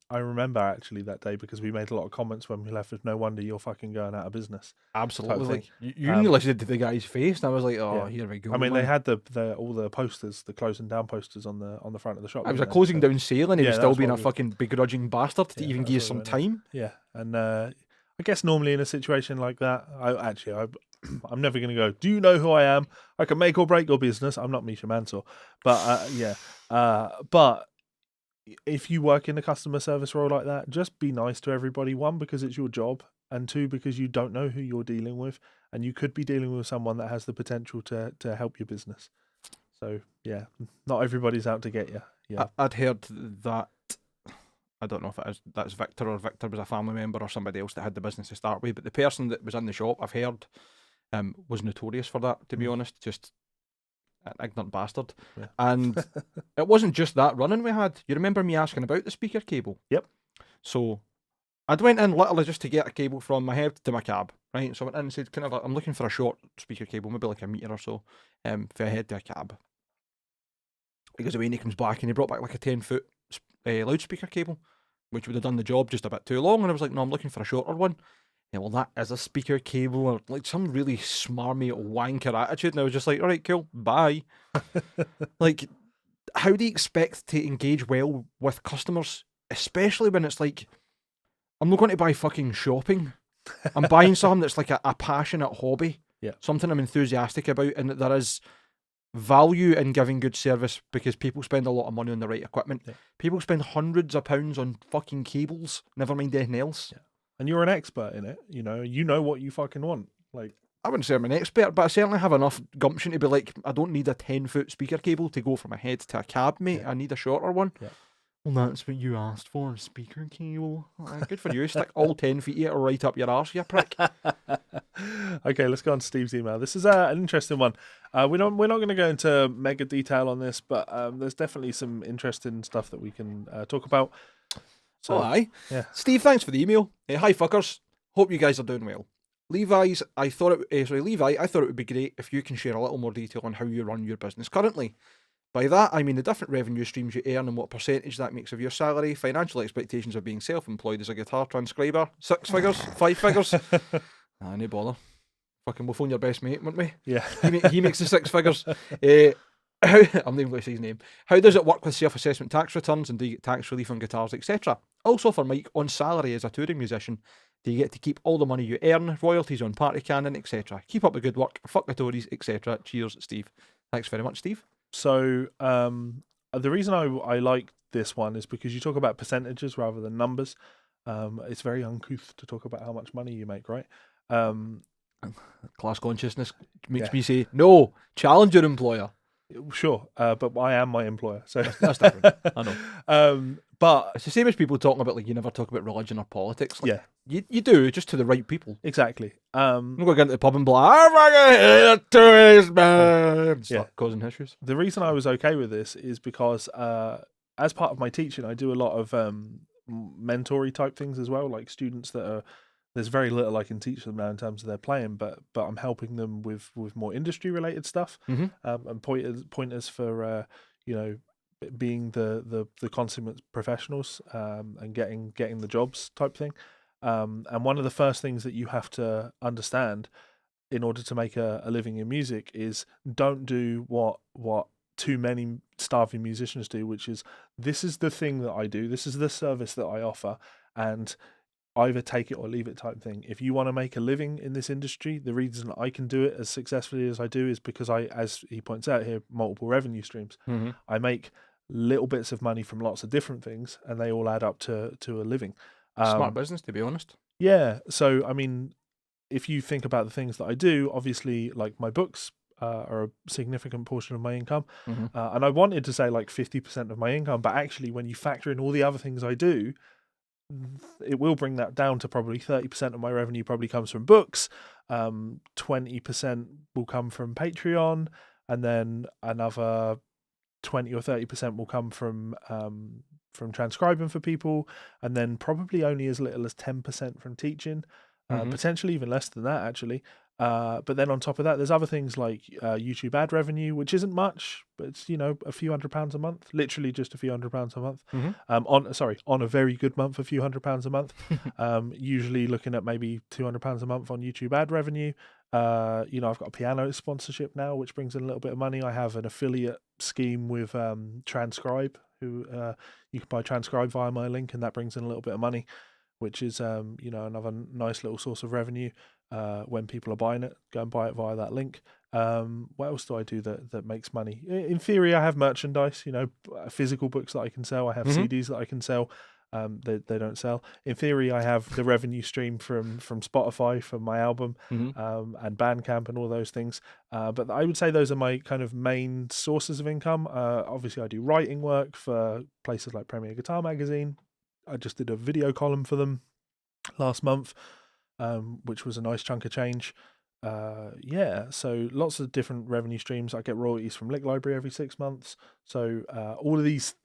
Speaker 1: I remember actually that day because we made a lot of comments when we left with "No wonder you're fucking going out of business."
Speaker 2: Absolutely,
Speaker 1: thing.
Speaker 2: like you only listened to the guy's face, and I was like, "Oh,
Speaker 1: Yeah.
Speaker 2: here we go."
Speaker 1: I mean,
Speaker 2: man.
Speaker 1: they had the all the posters, the closing down posters on the front of the shop.
Speaker 2: It was a
Speaker 1: didn't they?
Speaker 2: closing
Speaker 1: So-
Speaker 2: down sale, and he
Speaker 1: Yeah,
Speaker 2: was
Speaker 1: that
Speaker 2: still
Speaker 1: was
Speaker 2: being
Speaker 1: what
Speaker 2: a
Speaker 1: we-
Speaker 2: fucking begrudging bastard to
Speaker 1: Yeah,
Speaker 2: even
Speaker 1: that's
Speaker 2: give you
Speaker 1: what
Speaker 2: some
Speaker 1: we went
Speaker 2: time.
Speaker 1: Yeah, and I guess normally in a situation like that, I'm never going to go, do you know who I am? I can make or break your business. I'm not Misha Mansour. But but if you work in a customer service role like that, just be nice to everybody. One, because it's your job, and two, because you don't know who you're dealing with, and you could be dealing with someone that has the potential to help your business. So yeah, not everybody's out to get you. Yeah,
Speaker 2: I'd heard that. I don't know if that's Victor, or Victor was a family member or somebody else that had the business to start with, but the person that was in the shop, I've heard, was notorious for that, to be honest. Just an ignorant bastard.
Speaker 1: Yeah.
Speaker 2: And it wasn't just that running we had. You remember me asking about the speaker cable?
Speaker 1: Yep.
Speaker 2: So I'd went in literally just to get a cable from my head to my cab, right? So I went in and said, I'm looking for a short speaker cable, maybe like a metre or so, for a head to a cab. He goes away and he comes back and he brought back like a 10-foot loudspeaker cable, which would have done the job just a bit too long. And I was like, no, I'm looking for a shorter one. Yeah, well, that is a speaker cable, or like some really smarmy wanker attitude. And I was just like, all right, cool, bye. Like, how do you expect to engage well with customers, especially when it's like, I'm not going to buy fucking shopping. I'm buying something that's like a passionate hobby.
Speaker 1: Yeah.
Speaker 2: Something I'm enthusiastic about, and that there is value in giving good service because people spend a lot of money on the right equipment.
Speaker 1: Yeah.
Speaker 2: People spend hundreds of pounds on fucking cables, never mind anything else.
Speaker 1: Yeah. And you're an expert in it. You know what you fucking want. Like,
Speaker 2: I wouldn't say I'm an expert, but I certainly have enough gumption to be like, I don't need a 10-foot speaker cable to go from my head to a cab, mate.
Speaker 1: Yeah.
Speaker 2: I need a shorter one.
Speaker 1: Yeah.
Speaker 2: Well, that's what you asked for, a speaker cable. Good for you. Stick all 10 feet of it right up your arse, you prick.
Speaker 1: Okay, let's go on to Steve's email. This is an interesting one. We're not going to go into mega detail on this, but there's definitely some interesting stuff that we can talk about. So,
Speaker 2: aye.
Speaker 1: Yeah.
Speaker 2: Steve, thanks for the email. Hi, fuckers. Hope you guys are doing well. Levi, I thought it would be great if you can share a little more detail on how you run your business currently. By that, I mean the different revenue streams you earn and what percentage that makes of your salary, financial expectations of being self-employed as a guitar transcriber, 6 figures, 5 figures. No bother. Fucking we'll phone your best mate, won't we?
Speaker 1: Yeah.
Speaker 2: He makes the 6 figures. I'm not even going to say his name. How does it work with self-assessment tax returns, and do you get tax relief on guitars, etc.? Also for Mike, on salary as a touring musician, do you get to keep all the money you earn, royalties on party cannon, etc.? Keep up the good work, fuck the Tories, etc. Cheers, Steve. Thanks very much, Steve.
Speaker 1: So the reason I like this one is because you talk about percentages rather than numbers. It's very uncouth to talk about how much money you make, right?
Speaker 2: Class consciousness makes me say, no, challenge your employer.
Speaker 1: Sure, but I am my employer, so
Speaker 2: That's different. I know.
Speaker 1: But
Speaker 2: it's the same as people talking about, like, you never talk about religion or politics. Like,
Speaker 1: yeah,
Speaker 2: you do, just to the right people.
Speaker 1: exactly.
Speaker 2: I'm not going to get into the pub and be like, I fucking hate the Tories, man. Start causing issues.
Speaker 1: The reason I was okay with this is because as part of my teaching, I do a lot of mentory type things as well, like students that are. There's very little I can teach them now in terms of their playing, but I'm helping them with more industry related stuff, and pointers for being the consummate professionals, and getting the jobs type thing. And one of the first things that you have to understand in order to make a living in music is don't do what too many starving musicians do, which is, this is the thing that I do, this is the service that I offer, and either take it or leave it type thing. If you want to make a living in this industry, the reason I can do it as successfully as I do is because I, as he points out here, multiple revenue streams. I make little bits of money from lots of different things, and they all add up to a living.
Speaker 2: Smart business, to be honest.
Speaker 1: Yeah. So, I mean, if you think about the things that I do, obviously, like my books are a significant portion of my income. And I wanted to say like 50% of my income, but actually when you factor in all the other things I do, it will bring that down to probably 30% of my revenue probably comes from books. 20% will come from Patreon, and then another 20 or 30% will come from transcribing for people, and then probably only as little as 10% from teaching, potentially even less than that actually. But then on top of that, there's other things like YouTube ad revenue, which isn't much, but it's, you know, a few £100 a month, literally just a few £100 a month. On a very good month, a few £100 a month. Usually looking at maybe £200 a month on YouTube ad revenue. You know, I've got a piano sponsorship now, which brings in a little bit of money. I have an affiliate scheme with Transcribe, who you can buy Transcribe via my link, and that brings in a little bit of money, which is you know, another nice little source of revenue. When people are buying it, go and buy it via that link. What else do I do that makes money? In theory, I have merchandise, you know, physical books that I can sell. I have CDs that I can sell. They don't sell. In theory, I have the revenue stream from Spotify for my album, and Bandcamp and all those things. But I would say those are my kind of main sources of income. Obviously, I do writing work for places like Premier Guitar Magazine. I just did a video column for them last month, which was a nice chunk of change. Yeah, so lots of different revenue streams. I get royalties from Lick Library every 6 months. So all of these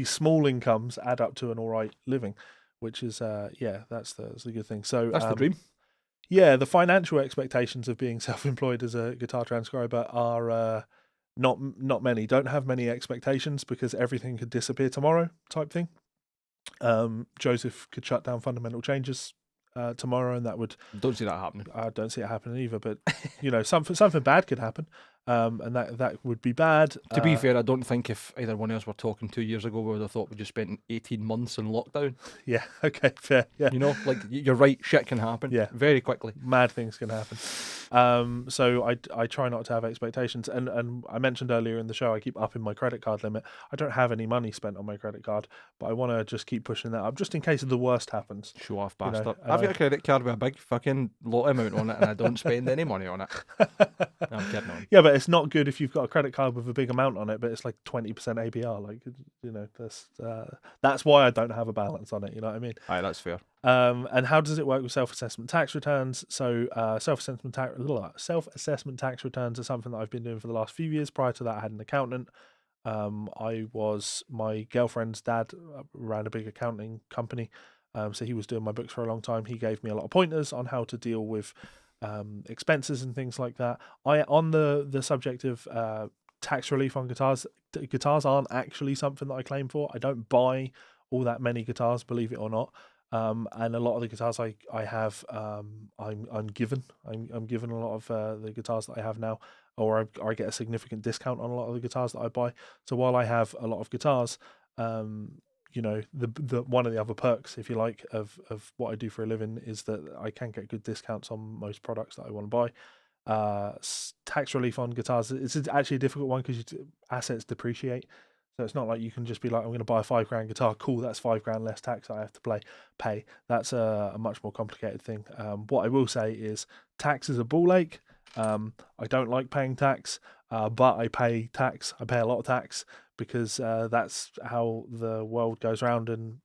Speaker 1: small incomes add up to an all right living, which is yeah, that's the good thing. So
Speaker 2: that's the dream.
Speaker 1: Yeah, the financial expectations of being self-employed as a guitar transcriber are not many. Don't have many expectations, because everything could disappear tomorrow, type thing. Joseph could shut down Fundamental Changes tomorrow, and that would...
Speaker 2: Don't see that happening.
Speaker 1: I don't see it happening either, but you know, something bad could happen, and that would be bad.
Speaker 2: To be fair, I don't think if either one of us were talking 2 years ago, we would have thought we just spent 18 months in lockdown.
Speaker 1: Yeah, okay, fair. Yeah,
Speaker 2: you know, like, you're right, shit can happen.
Speaker 1: Yeah,
Speaker 2: very quickly.
Speaker 1: Mad things can happen. So I try not to have expectations, and I mentioned earlier in the show, I keep upping my credit card limit. I don't have any money spent on my credit card, but I want to just keep pushing that up, just in case the worst happens.
Speaker 2: Show off bastard. You know, I've got a credit card with a big fucking lot amount on it, and I don't spend any money on it. No, I'm kidding on.
Speaker 1: Yeah, but it's not good if you've got a credit card with a big amount on it, but it's like 20% APR. Like, you know, that's why I don't have a balance on it. You know what I mean?
Speaker 2: Aye, that's fair.
Speaker 1: And how does it work with self-assessment tax returns? So self-assessment tax returns are something that I've been doing for the last few years. Prior to that, I had an accountant. My girlfriend's dad ran a big accounting company, so he was doing my books for a long time. He gave me a lot of pointers on how to deal with expenses and things like that. On the subject of tax relief on guitars aren't actually something that I claim for. I don't buy all that many guitars, believe it or not. And a lot of the guitars I have, I'm given a lot of the guitars that I have now, or I get a significant discount on a lot of the guitars that I buy. So while I have a lot of guitars, you know, the one of the other perks, if you like, of what I do for a living is that I can get good discounts on most products that I want to buy. Tax relief on guitars, it's actually a difficult one because assets depreciate. So it's not like you can just be like, I'm going to buy a £5,000 guitar. Cool, that's £5,000 less tax I have to pay. That's a much more complicated thing. What I will say is tax is a ball ache. I don't like paying tax, but I pay tax. I pay a lot of tax because that's how the world goes round, and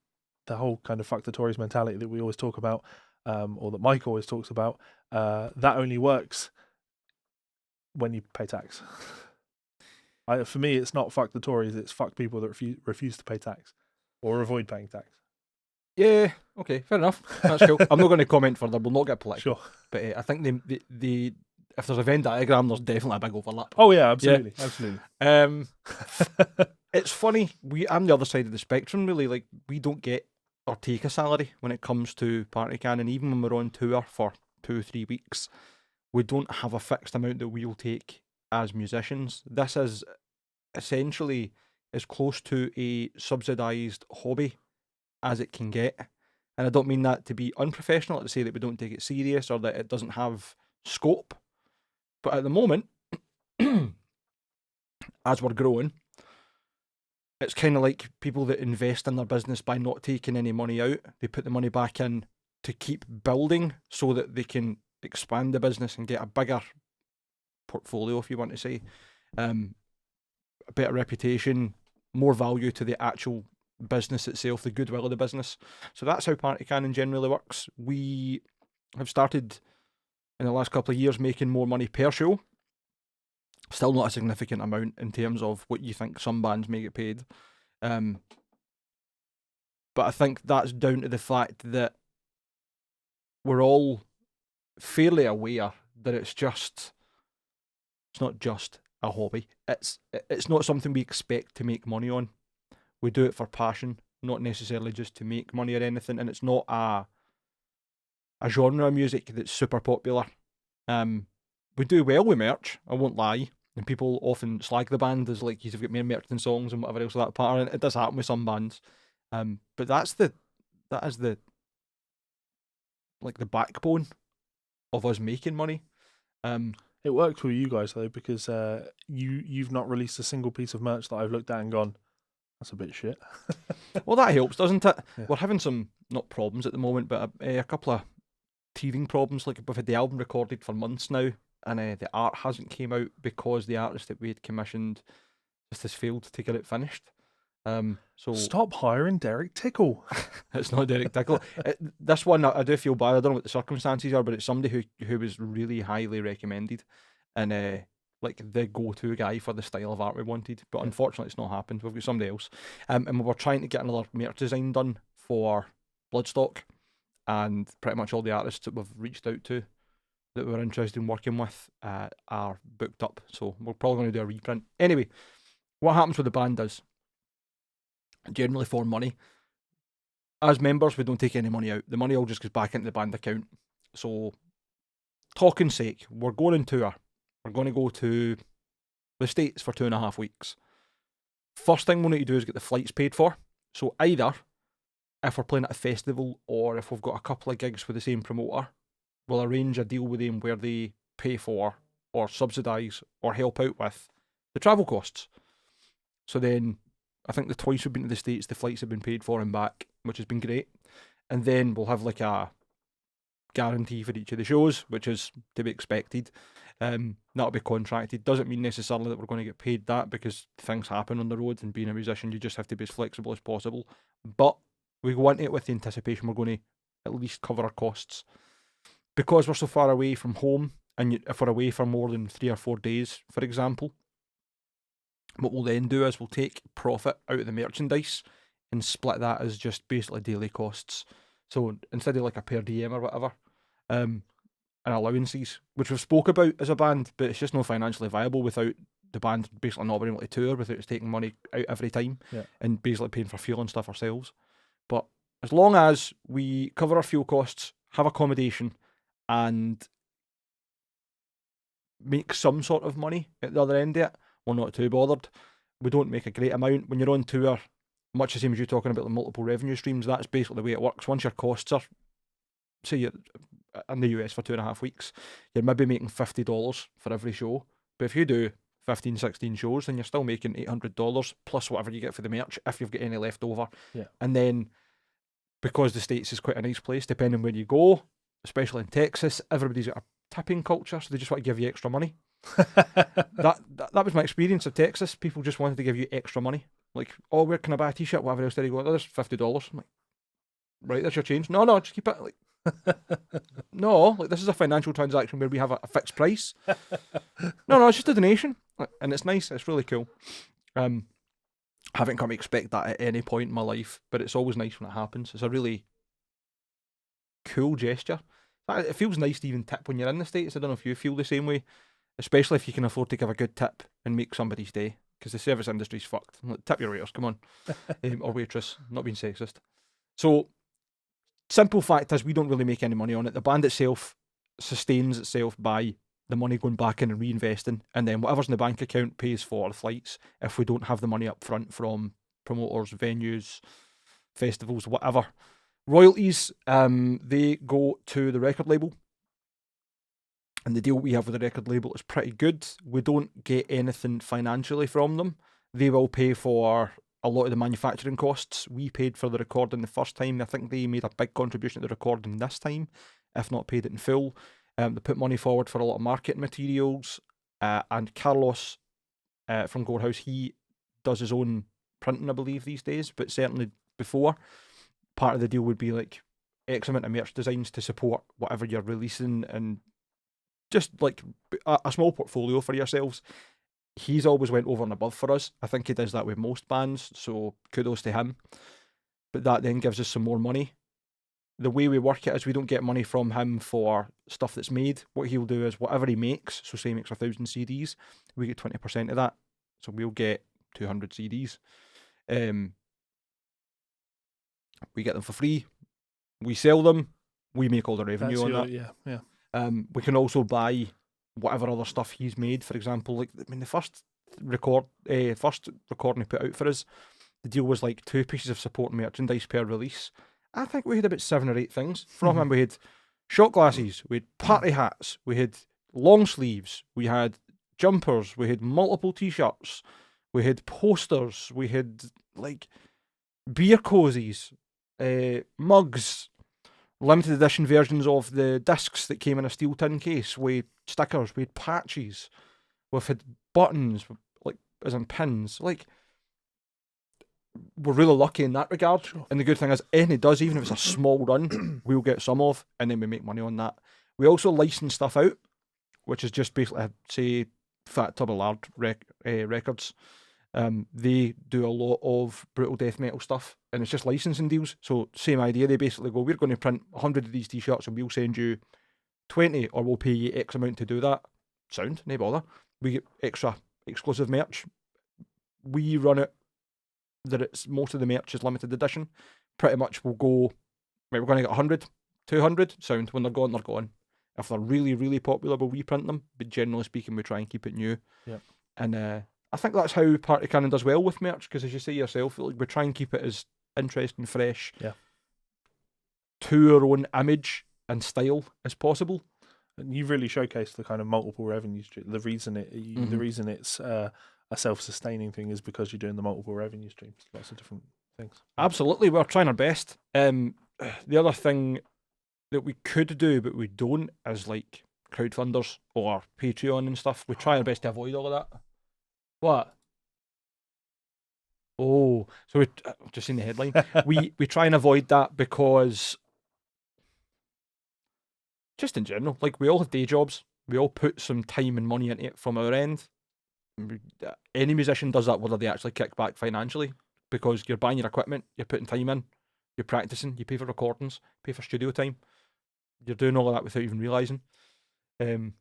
Speaker 1: the whole kind of fuck the Tories mentality that we always talk about, or that Mike always talks about, that only works when you pay tax. For me, it's not fuck the Tories, it's fuck people that refuse to pay tax or avoid paying tax.
Speaker 2: Yeah, okay, fair enough. That's cool. I'm not going to comment further, we'll not get political.
Speaker 1: Sure.
Speaker 2: But I think the if there's a Venn diagram, there's definitely a big overlap.
Speaker 1: Oh yeah, absolutely. Yeah.
Speaker 2: Absolutely. It's funny, I'm the other side of the spectrum, really. Like, we don't get or take a salary when it comes to PartyCan, and even when we're on tour for 2 or 3 weeks, we don't have a fixed amount that we'll take as musicians. This is essentially as close to a subsidised hobby as it can get. And I don't mean that to be unprofessional, to say that we don't take it serious or that it doesn't have scope. But at the moment, as we're growing, it's kind of like people that invest in their business by not taking any money out. They put the money back in to keep building so that they can expand the business and get a bigger portfolio, if you want to say, a better reputation, more value to the actual business itself, the goodwill of the business. So that's how PartyCan generally works. We have started in the last couple of years making more money per show. Still not a significant amount in terms of what you think some bands may get paid. But I think that's down to the fact that we're all fairly aware that it's not just a hobby. It's not something we expect to make money on. We do it for passion, not necessarily just to make money or anything. And it's not a genre of music that's super popular. We do well with merch, I won't lie. And people often slag the band as like, you've got more merch than songs and whatever else of that part. And it does happen with some bands. But that is the backbone of us making money.
Speaker 1: It works with you guys though, because you've not released a single piece of merch that I've looked at and gone, that's a bit shit.
Speaker 2: Well, that helps, doesn't it?
Speaker 1: Yeah.
Speaker 2: We're having some, not problems at the moment, but a couple of teething problems. Like, we've had the album recorded for months now, and the art hasn't came out because the artist that we had commissioned just has failed to get it finished. So
Speaker 1: Stop hiring Derek Tickle.
Speaker 2: it's not Derek Tickle. This one, I do feel bad. I don't know what the circumstances are, but it's somebody who was really highly recommended, and like the go-to guy for the style of art we wanted. But unfortunately, it's not happened. We've got somebody else, and we were trying to get another merch design done for Bloodstock, and pretty much all the artists that we've reached out to that we're interested in working with are booked up. So we're probably going to do a reprint. Anyway, what happens with the band is, generally for money, as members, we don't take any money out. The money all just goes back into the band account. So, talking sake, we're going on tour. We're going to go to the States for 2.5 weeks. First thing we need to do is get the flights paid for. So either, if we're playing at a festival or if we've got a couple of gigs with the same promoter, we'll arrange a deal with them where they pay for or subsidise or help out with the travel costs. So then, I think the twice we've been to the States, the flights have been paid for and back, which has been great. And then we'll have like a guarantee for each of the shows, which is to be expected. That'll be contracted. Doesn't mean necessarily that we're going to get paid that, because things happen on the road, and being a musician, you just have to be as flexible as possible. But we go into it with the anticipation we're going to at least cover our costs. Because we're so far away from home, and if we're away for more than 3 or 4 days, for example, what we'll then do is we'll take profit out of the merchandise and split that as just basically daily costs. So instead of like a per diem or whatever, and allowances, which we've spoke about as a band, but it's just not financially viable without the band basically not being able to tour without us taking money out every time and basically paying for fuel and stuff ourselves. But as long as we cover our fuel costs, have accommodation, and make some sort of money at the other end of it, we're not too bothered. We don't make a great amount. When you're on tour, much the same as you talking about the multiple revenue streams, that's basically the way it works. Once your costs are, say you're in the US for 2.5 weeks, you're maybe making $50 for every show. But if you do 15, 16 shows, then you're still making $800 plus whatever you get for the merch, if you've got any left over.
Speaker 1: Yeah. And
Speaker 2: And then, because the States is quite a nice place, depending where you go, especially in Texas, everybody's got a tipping culture, so they just want to give you extra money. that was my experience of Texas. People just wanted to give you extra money. Like, oh, where can I buy a t-shirt? Whatever else. There you go. Oh, there's $50. I'm like, right, that's your change. No, just keep it. Like, no, like, this is a financial transaction where we have a fixed price. No, it's just a donation, and it's nice. It's really cool. Haven't come to expect that at any point in my life, but it's always nice when it happens. It's a really cool gesture. It feels nice to even tip when you're in the States. I don't know if you feel the same way, especially if you can afford to give a good tip and make somebody's day, because the service industry's fucked. Like, tip your waiters, come on. Or waitress, not being sexist. So, simple fact is, we don't really make any money on it. The band itself sustains itself by the money going back in and reinvesting, and then whatever's in the bank account pays for the flights if we don't have the money up front from promoters, venues, festivals, whatever. Royalties, they go to the record label, and the deal we have with the record label is pretty good. We don't get anything financially from them. They will pay for a lot of the manufacturing costs. We paid for the recording the first time. I think they made a big contribution to the recording this time, if not paid it in full. They put money forward for a lot of marketing materials, and Carlos from Gorehouse, he does his own printing, I believe, these days, but certainly before, part of the deal would be like X amount of merch designs to support whatever you're releasing, and just like a small portfolio for yourselves. he's always went over and above for us. I think he does that with most bands, so kudos to him. But that then gives us some more money. The way we work it is we don't get money from him for stuff that's made. What he'll do is whatever he makes, so say he makes 1,000 CDs, we get 20% of that. So we'll get 200 CDs. We get them for free. We sell them. We make all the revenue on that.
Speaker 1: Yeah.
Speaker 2: We can also buy whatever other stuff he's made. For example, like the first recording he put out for us, the deal was like 2 pieces of support merchandise per release. I think we had about 7 or 8 things from him. We had shot glasses, we had party hats, we had long sleeves, we had jumpers, we had multiple t-shirts, we had posters, we had like beer cozies, mugs, limited edition versions of the discs that came in a steel tin case with stickers, we had patches, we've had buttons, like as in pins, like we're really lucky in that regard.
Speaker 1: Sure.
Speaker 2: And the good thing is, anything he does, even if it's a small run, we'll get some of, and then we make money on that. We also license stuff out, which is just basically, say, Fat Tub of Lard Records. They do a lot of brutal death metal stuff, and it's just licensing deals. So same idea, they basically go, we're going to print 100 of these t-shirts and we'll send you 20, or we'll pay you X amount to do that. Sound, no bother. We get extra exclusive merch. We run it that it's most of the merch is limited edition. Pretty much we'll go, right, we're going to get 100, 200, sound. When they're gone, they're gone. If they're really, really popular, we'll reprint them. But generally speaking, we try and keep it new.
Speaker 1: Yep.
Speaker 2: And I think that's how Party Cannon does well with merch, because as you say yourself, like, we try and keep it as interesting, fresh, to our own image and style as possible.
Speaker 1: And you've really showcased the kind of multiple revenue stream. The reason it's a self-sustaining thing is because you're doing the multiple revenue streams, lots of different things.
Speaker 2: Absolutely, we're trying our best. The other thing that we could do but we don't is like crowdfunders or Patreon and stuff. We try our best to avoid all of that. What? Oh, so we just seen the headline. we try and avoid that because just in general, like, we all have day jobs. We all put some time and money into it from our end. Any musician does that whether they actually kick back financially, because you're buying your equipment, you're putting time in, you're practicing, you pay for recordings, pay for studio time. You're doing all of that without even realising. They're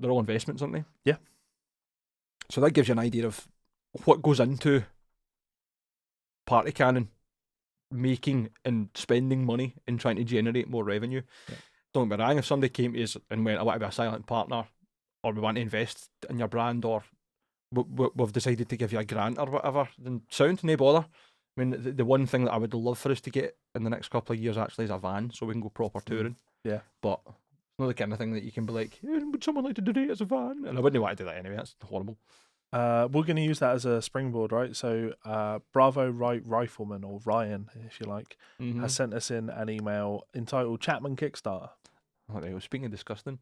Speaker 2: all investments, aren't they?
Speaker 1: Yeah.
Speaker 2: So that gives you an idea of what goes into Party Cannon making and spending money and trying to generate more revenue. Yeah. Don't get me wrong, if somebody came to us and went, I want to be a silent partner, or we want to invest in your brand, or we've decided to give you a grant or whatever, then sound, no bother. I mean, the one thing that I would love for us to get in the next couple of years actually is a van, so we can go proper touring.
Speaker 1: Yeah.
Speaker 2: But it's not the kind of thing that you can be like, would someone like to donate as a van? And I wouldn't want to do that anyway, that's horrible.
Speaker 1: We're going to use that as a springboard, right? So Bravo Right Rifleman, or Ryan, if you like, has sent us in an email entitled Chapman Kickstarter.
Speaker 2: Oh, there you go. Speaking of disgusting.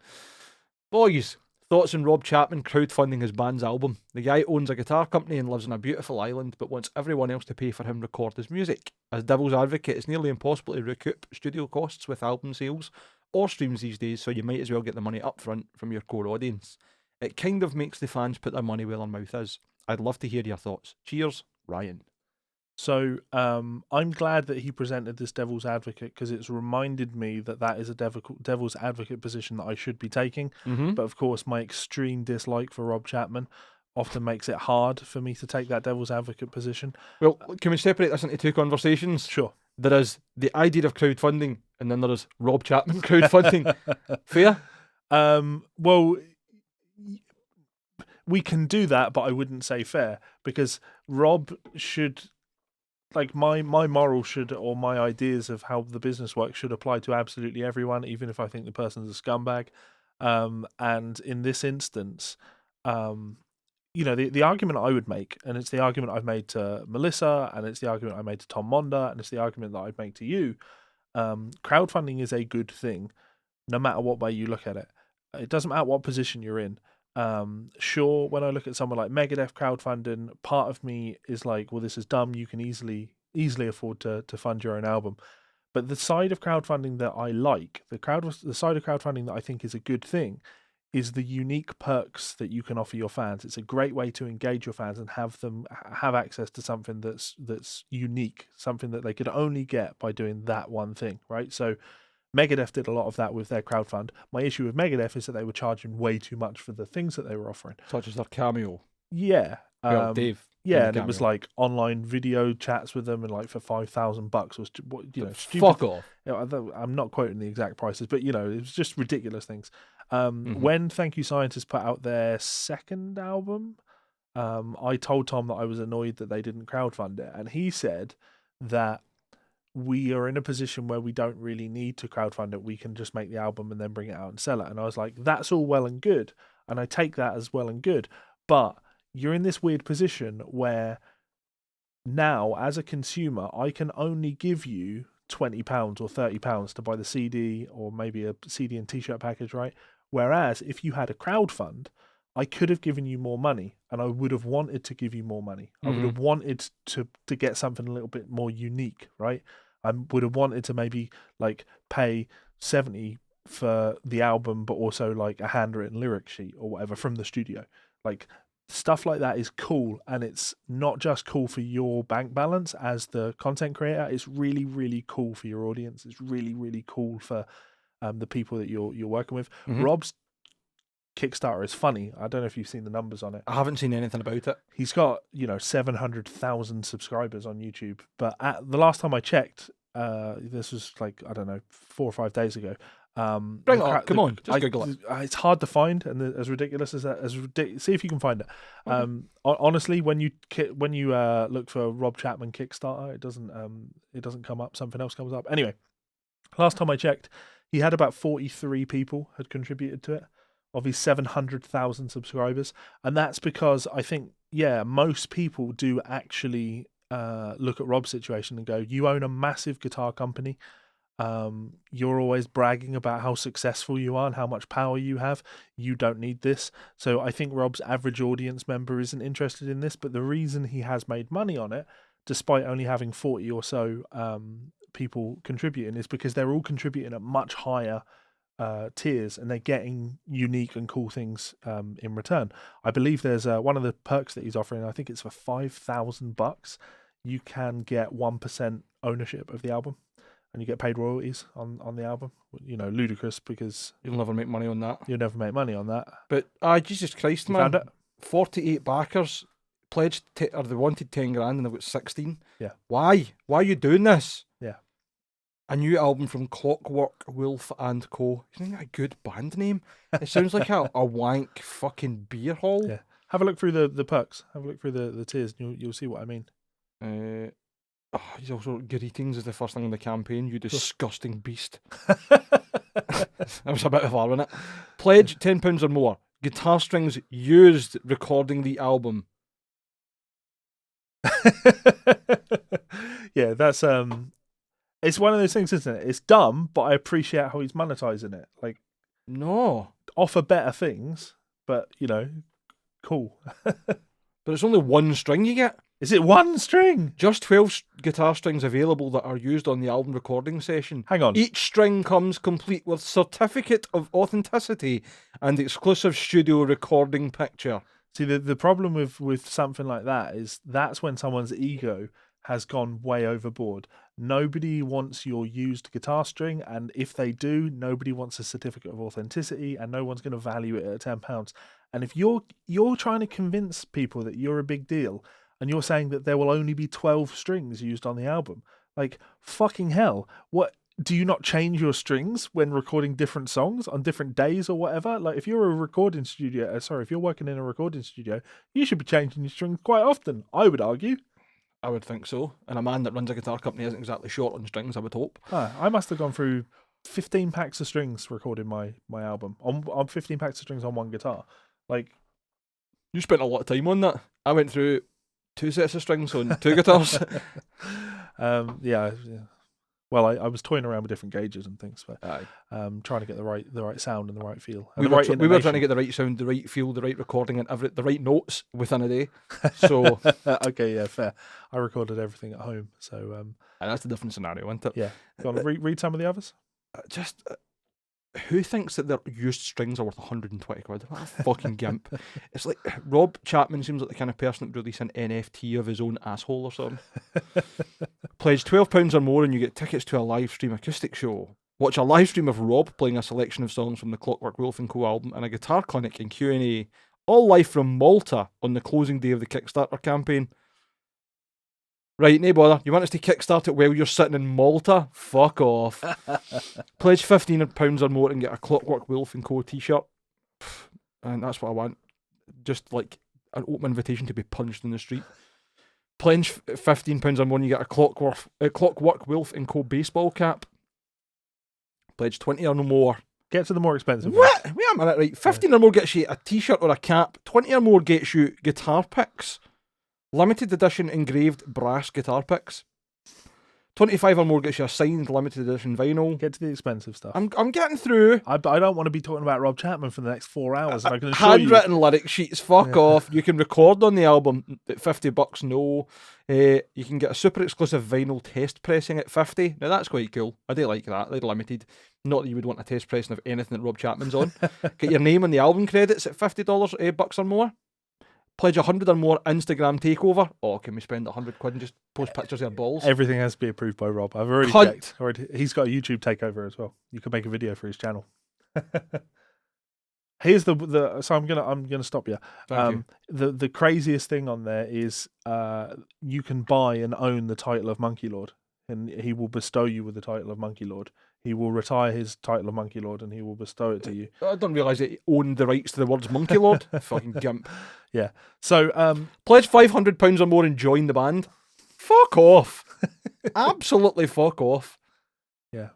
Speaker 2: Boys, thoughts on Rob Chapman crowdfunding his band's album? The guy owns a guitar company and lives on a beautiful island, but wants everyone else to pay for him record his music. As devil's advocate, it's nearly impossible to recoup studio costs with album sales or streams these days, so you might as well get the money up front from your core audience. It kind of makes the fans put their money where their mouth is. I'd love to hear your thoughts. Cheers, Ryan.
Speaker 1: So I'm glad that he presented this devil's advocate, because it's reminded me that is a devil's advocate position that I should be taking. But of course, my extreme dislike for Rob Chapman often makes it hard for me to take that devil's advocate position. Well,
Speaker 2: can we separate this into two conversations?
Speaker 1: Sure.
Speaker 2: There is the idea of crowdfunding, and then there is Rob Chapman crowdfunding. Fair?
Speaker 1: Well, we can do that, but I wouldn't say fair, because Rob should, like, my moral should, or my ideas of how the business works should apply to absolutely everyone, even if I think the person's a scumbag. And in this instance, the argument I would make, and it's the argument I've made to Melissa, and it's the argument I made to Tom Monda, and it's the argument that I'd make to you, crowdfunding is a good thing, no matter what way you look at it. It doesn't matter what position you're in. Sure, when I look at someone like Megadeth crowdfunding, part of me is like, well, this is dumb. You can easily afford to fund your own album. But the side of crowdfunding that I like, the side of crowdfunding that I think is a good thing, is the unique perks that you can offer your fans. It's a great way to engage your fans and have them have access to something that's unique, something that they could only get by doing that one thing, right? So Megadeth did a lot of that with their crowdfund. My issue with Megadeth is that they were charging way too much for the things that they were offering.
Speaker 2: Such as their cameo.
Speaker 1: Yeah.
Speaker 2: Well, Dave.
Speaker 1: Yeah, and it was like online video chats with them, and like for $5,000 was, stupid.
Speaker 2: Fuck off.
Speaker 1: I'm not quoting the exact prices, but it was just ridiculous things. When Thank You Scientists put out their second album, I told Tom that I was annoyed that they didn't crowdfund it, and he said that we are in a position where we don't really need to crowdfund it. We can just make the album and then bring it out and sell it. And I was like, that's all well and good, and I take that as well and good, but you're in this weird position where now, as a consumer, I can only give you £20 or £30 to buy the CD or maybe a CD and t-shirt package, right? Whereas if you had a crowdfund, I could have given you more money, and I would have wanted to give you more money. I would have wanted to get something a little bit more unique, right? I would have wanted to maybe like pay 70 for the album, but also like a handwritten lyric sheet or whatever from the studio. Like, stuff like that is cool, and it's not just cool for your bank balance as the content creator. It's really, really cool for your audience. It's really, really cool for the people that you're working with. Rob's Kickstarter is funny. I don't know if you've seen the numbers on it.
Speaker 2: I haven't seen anything about it.
Speaker 1: He's got 700,000 subscribers on YouTube, but at the last time I checked, this was like, I don't know, 4 or 5 days ago.
Speaker 2: Bring it up. Come on, just Google it.
Speaker 1: It's hard to find, and as ridiculous as that, see if you can find it. Honestly, when you look for Rob Chapman Kickstarter, it doesn't come up. Something else comes up. Anyway, last time I checked, he had about 43 people had contributed to it of his 700,000 subscribers, and that's because I think most people do actually look at Rob's situation and go, you own a massive guitar company. You're always bragging about how successful you are and how much power you have. You don't need this. So I think Rob's average audience member isn't interested in this, but the reason he has made money on it, despite only having 40 or so people contributing, is because they're all contributing at much higher tiers, and they're getting unique and cool things in return. I believe there's one of the perks that he's offering, I think it's for $5,000, you can get 1% ownership of the album, and you get paid royalties on the album. Ludicrous, because
Speaker 2: you'll never make money on that.
Speaker 1: You'll never make money on that.
Speaker 2: But Jesus Christ, man!
Speaker 1: Found it?
Speaker 2: 48 backers pledged, or they wanted 10 grand, and they've got 16.
Speaker 1: Yeah.
Speaker 2: Why? Why are you doing this?
Speaker 1: Yeah.
Speaker 2: A new album from Clockwork Wolf and Co. Isn't that a good band name? It sounds like a wank fucking beer hall.
Speaker 1: Yeah. Have a look through the perks. Have a look through the tiers, and you'll see what I mean.
Speaker 2: He's also greetings is the first thing on the campaign. You disgusting beast. That was a bit of far, wasn't it? Pledge £10 or more. Guitar strings used recording the album.
Speaker 1: Yeah, that's it's one of those things, isn't it? It's dumb, but I appreciate how he's monetizing it. Like,
Speaker 2: no,
Speaker 1: offer better things, but cool.
Speaker 2: But it's only one string you get.
Speaker 1: Is it one string?
Speaker 2: Just 12 guitar strings available that are used on the album recording session.
Speaker 1: Hang on.
Speaker 2: Each string comes complete with certificate of authenticity and exclusive studio recording picture.
Speaker 1: See, the problem with something like that is that's when someone's ego has gone way overboard. Nobody wants your used guitar string, and if they do, nobody wants a certificate of authenticity, and no one's going to value it at £10. And if you're trying to convince people that you're a big deal, and you're saying that there will only be 12 strings used on the album, like, fucking hell, what? Do you not change your strings when recording different songs on different days or whatever? Like, if you're if you're working in a recording studio, you should be changing your strings quite often, I would argue.
Speaker 2: I would think so. And a man that runs a guitar company isn't exactly short on strings, I would hope.
Speaker 1: I must have gone through 15 packs of strings recording my album. On 15 packs of strings on one guitar. Like,
Speaker 2: you spent a lot of time on that. I went through 2 sets of strings on 2 guitars.
Speaker 1: Yeah. Well, I was toying around with different gauges and things, but trying to get the right sound and the right feel. And
Speaker 2: we were trying to get the right sound, the right feel, the right recording, and the right notes within a day. So
Speaker 1: okay, yeah, fair. I recorded everything at home, so
Speaker 2: and that's a different scenario, isn't it?
Speaker 1: Yeah. Do you want to read some of the others?
Speaker 2: who thinks that their used strings are worth 120 quid? What a fucking gimp. It's like Rob Chapman seems like the kind of person that would release an NFT of his own asshole or something. Pledge £12 or more and you get tickets to a live stream acoustic show. Watch a live stream of Rob playing a selection of songs from the Clockwork Wolf & Co album and a guitar clinic and Q&A, all live from Malta on the closing day of the Kickstarter campaign. Right, no bother. You want us to kickstart it while you're sitting in Malta? Fuck off. Pledge £15 or more and get a Clockwork Wolf & Co t-shirt. And that's what I want. Just like an open invitation to be punched in the street. Pledge £15 or more and you get a Clockwork Wolf & Co baseball cap. Pledge 20 or no more.
Speaker 1: Get to the more expensive
Speaker 2: What? Wait a minute, right. 15 or more gets you a t-shirt or a cap. 20 or more gets you guitar picks. Limited edition engraved brass guitar picks. 25 or more gets you a signed limited edition vinyl.
Speaker 1: Get to the expensive stuff.
Speaker 2: I'm getting through.
Speaker 1: I don't want to be talking about Rob Chapman for the next 4 hours. And I can assure
Speaker 2: Handwritten lyric sheets, fuck off. You can record on the album at $50, no. You can get a super exclusive vinyl test pressing at 50. Now that's quite cool. I do like that. They're limited. Not that you would want a test pressing of anything that Rob Chapman's on. Get your name on the album credits at $50 bucks or more. Pledge 100 or more Instagram takeover. Oh, can we spend 100 quid and just post pictures of our balls?
Speaker 1: Everything has to be approved by Rob. I've already checked. He's got a YouTube takeover as well. You can make a video for his channel. Here's the so I'm gonna stop you. The craziest thing on there is you can buy and own the title of Monkey Lord, and he will bestow you with the title of Monkey Lord. He will retire his title of Monkey Lord and he will bestow it to you.
Speaker 2: I don't realise that he owned the rights to the words Monkey Lord. Fucking gimp.
Speaker 1: Yeah. So
Speaker 2: pledge £500 or more and join the band. Fuck off. Absolutely fuck off.
Speaker 1: Yeah.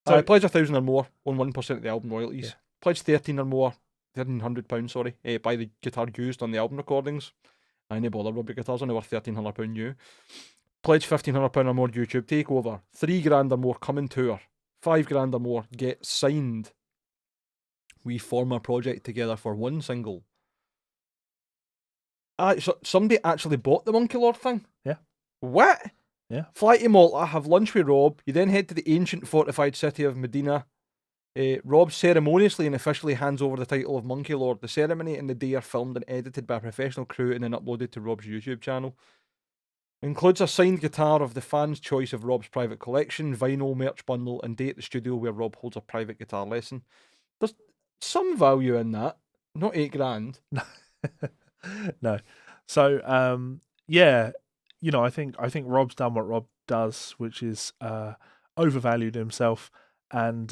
Speaker 1: So
Speaker 2: I pledge 1,000 or more on 1% of the album royalties. Yeah. Pledge 13 or more, £1,300, sorry. Buy the guitar used on the album recordings. I ain't bother, Robbie guitars only worth £1,300 new. Pledge £1,500 or more YouTube takeover. $3,000 or more coming tour. $5,000 or more get signed. We form a project together for one single. So somebody actually bought the Monkey Lord thing?
Speaker 1: Yeah.
Speaker 2: What?
Speaker 1: Yeah.
Speaker 2: Fly to Malta, have lunch with Rob. You then head to the ancient fortified city of Medina. Rob ceremoniously and officially hands over the title of Monkey Lord. The ceremony and the day are filmed and edited by a professional crew and then uploaded to Rob's YouTube channel. Includes a signed guitar of the fans' choice of Rob's private collection, vinyl, merch bundle, and day at the studio where Rob holds a private guitar lesson. There's some value in that. Not $8,000.
Speaker 1: No. So, yeah, you know, I think Rob's done what Rob does, which is overvalued himself. And,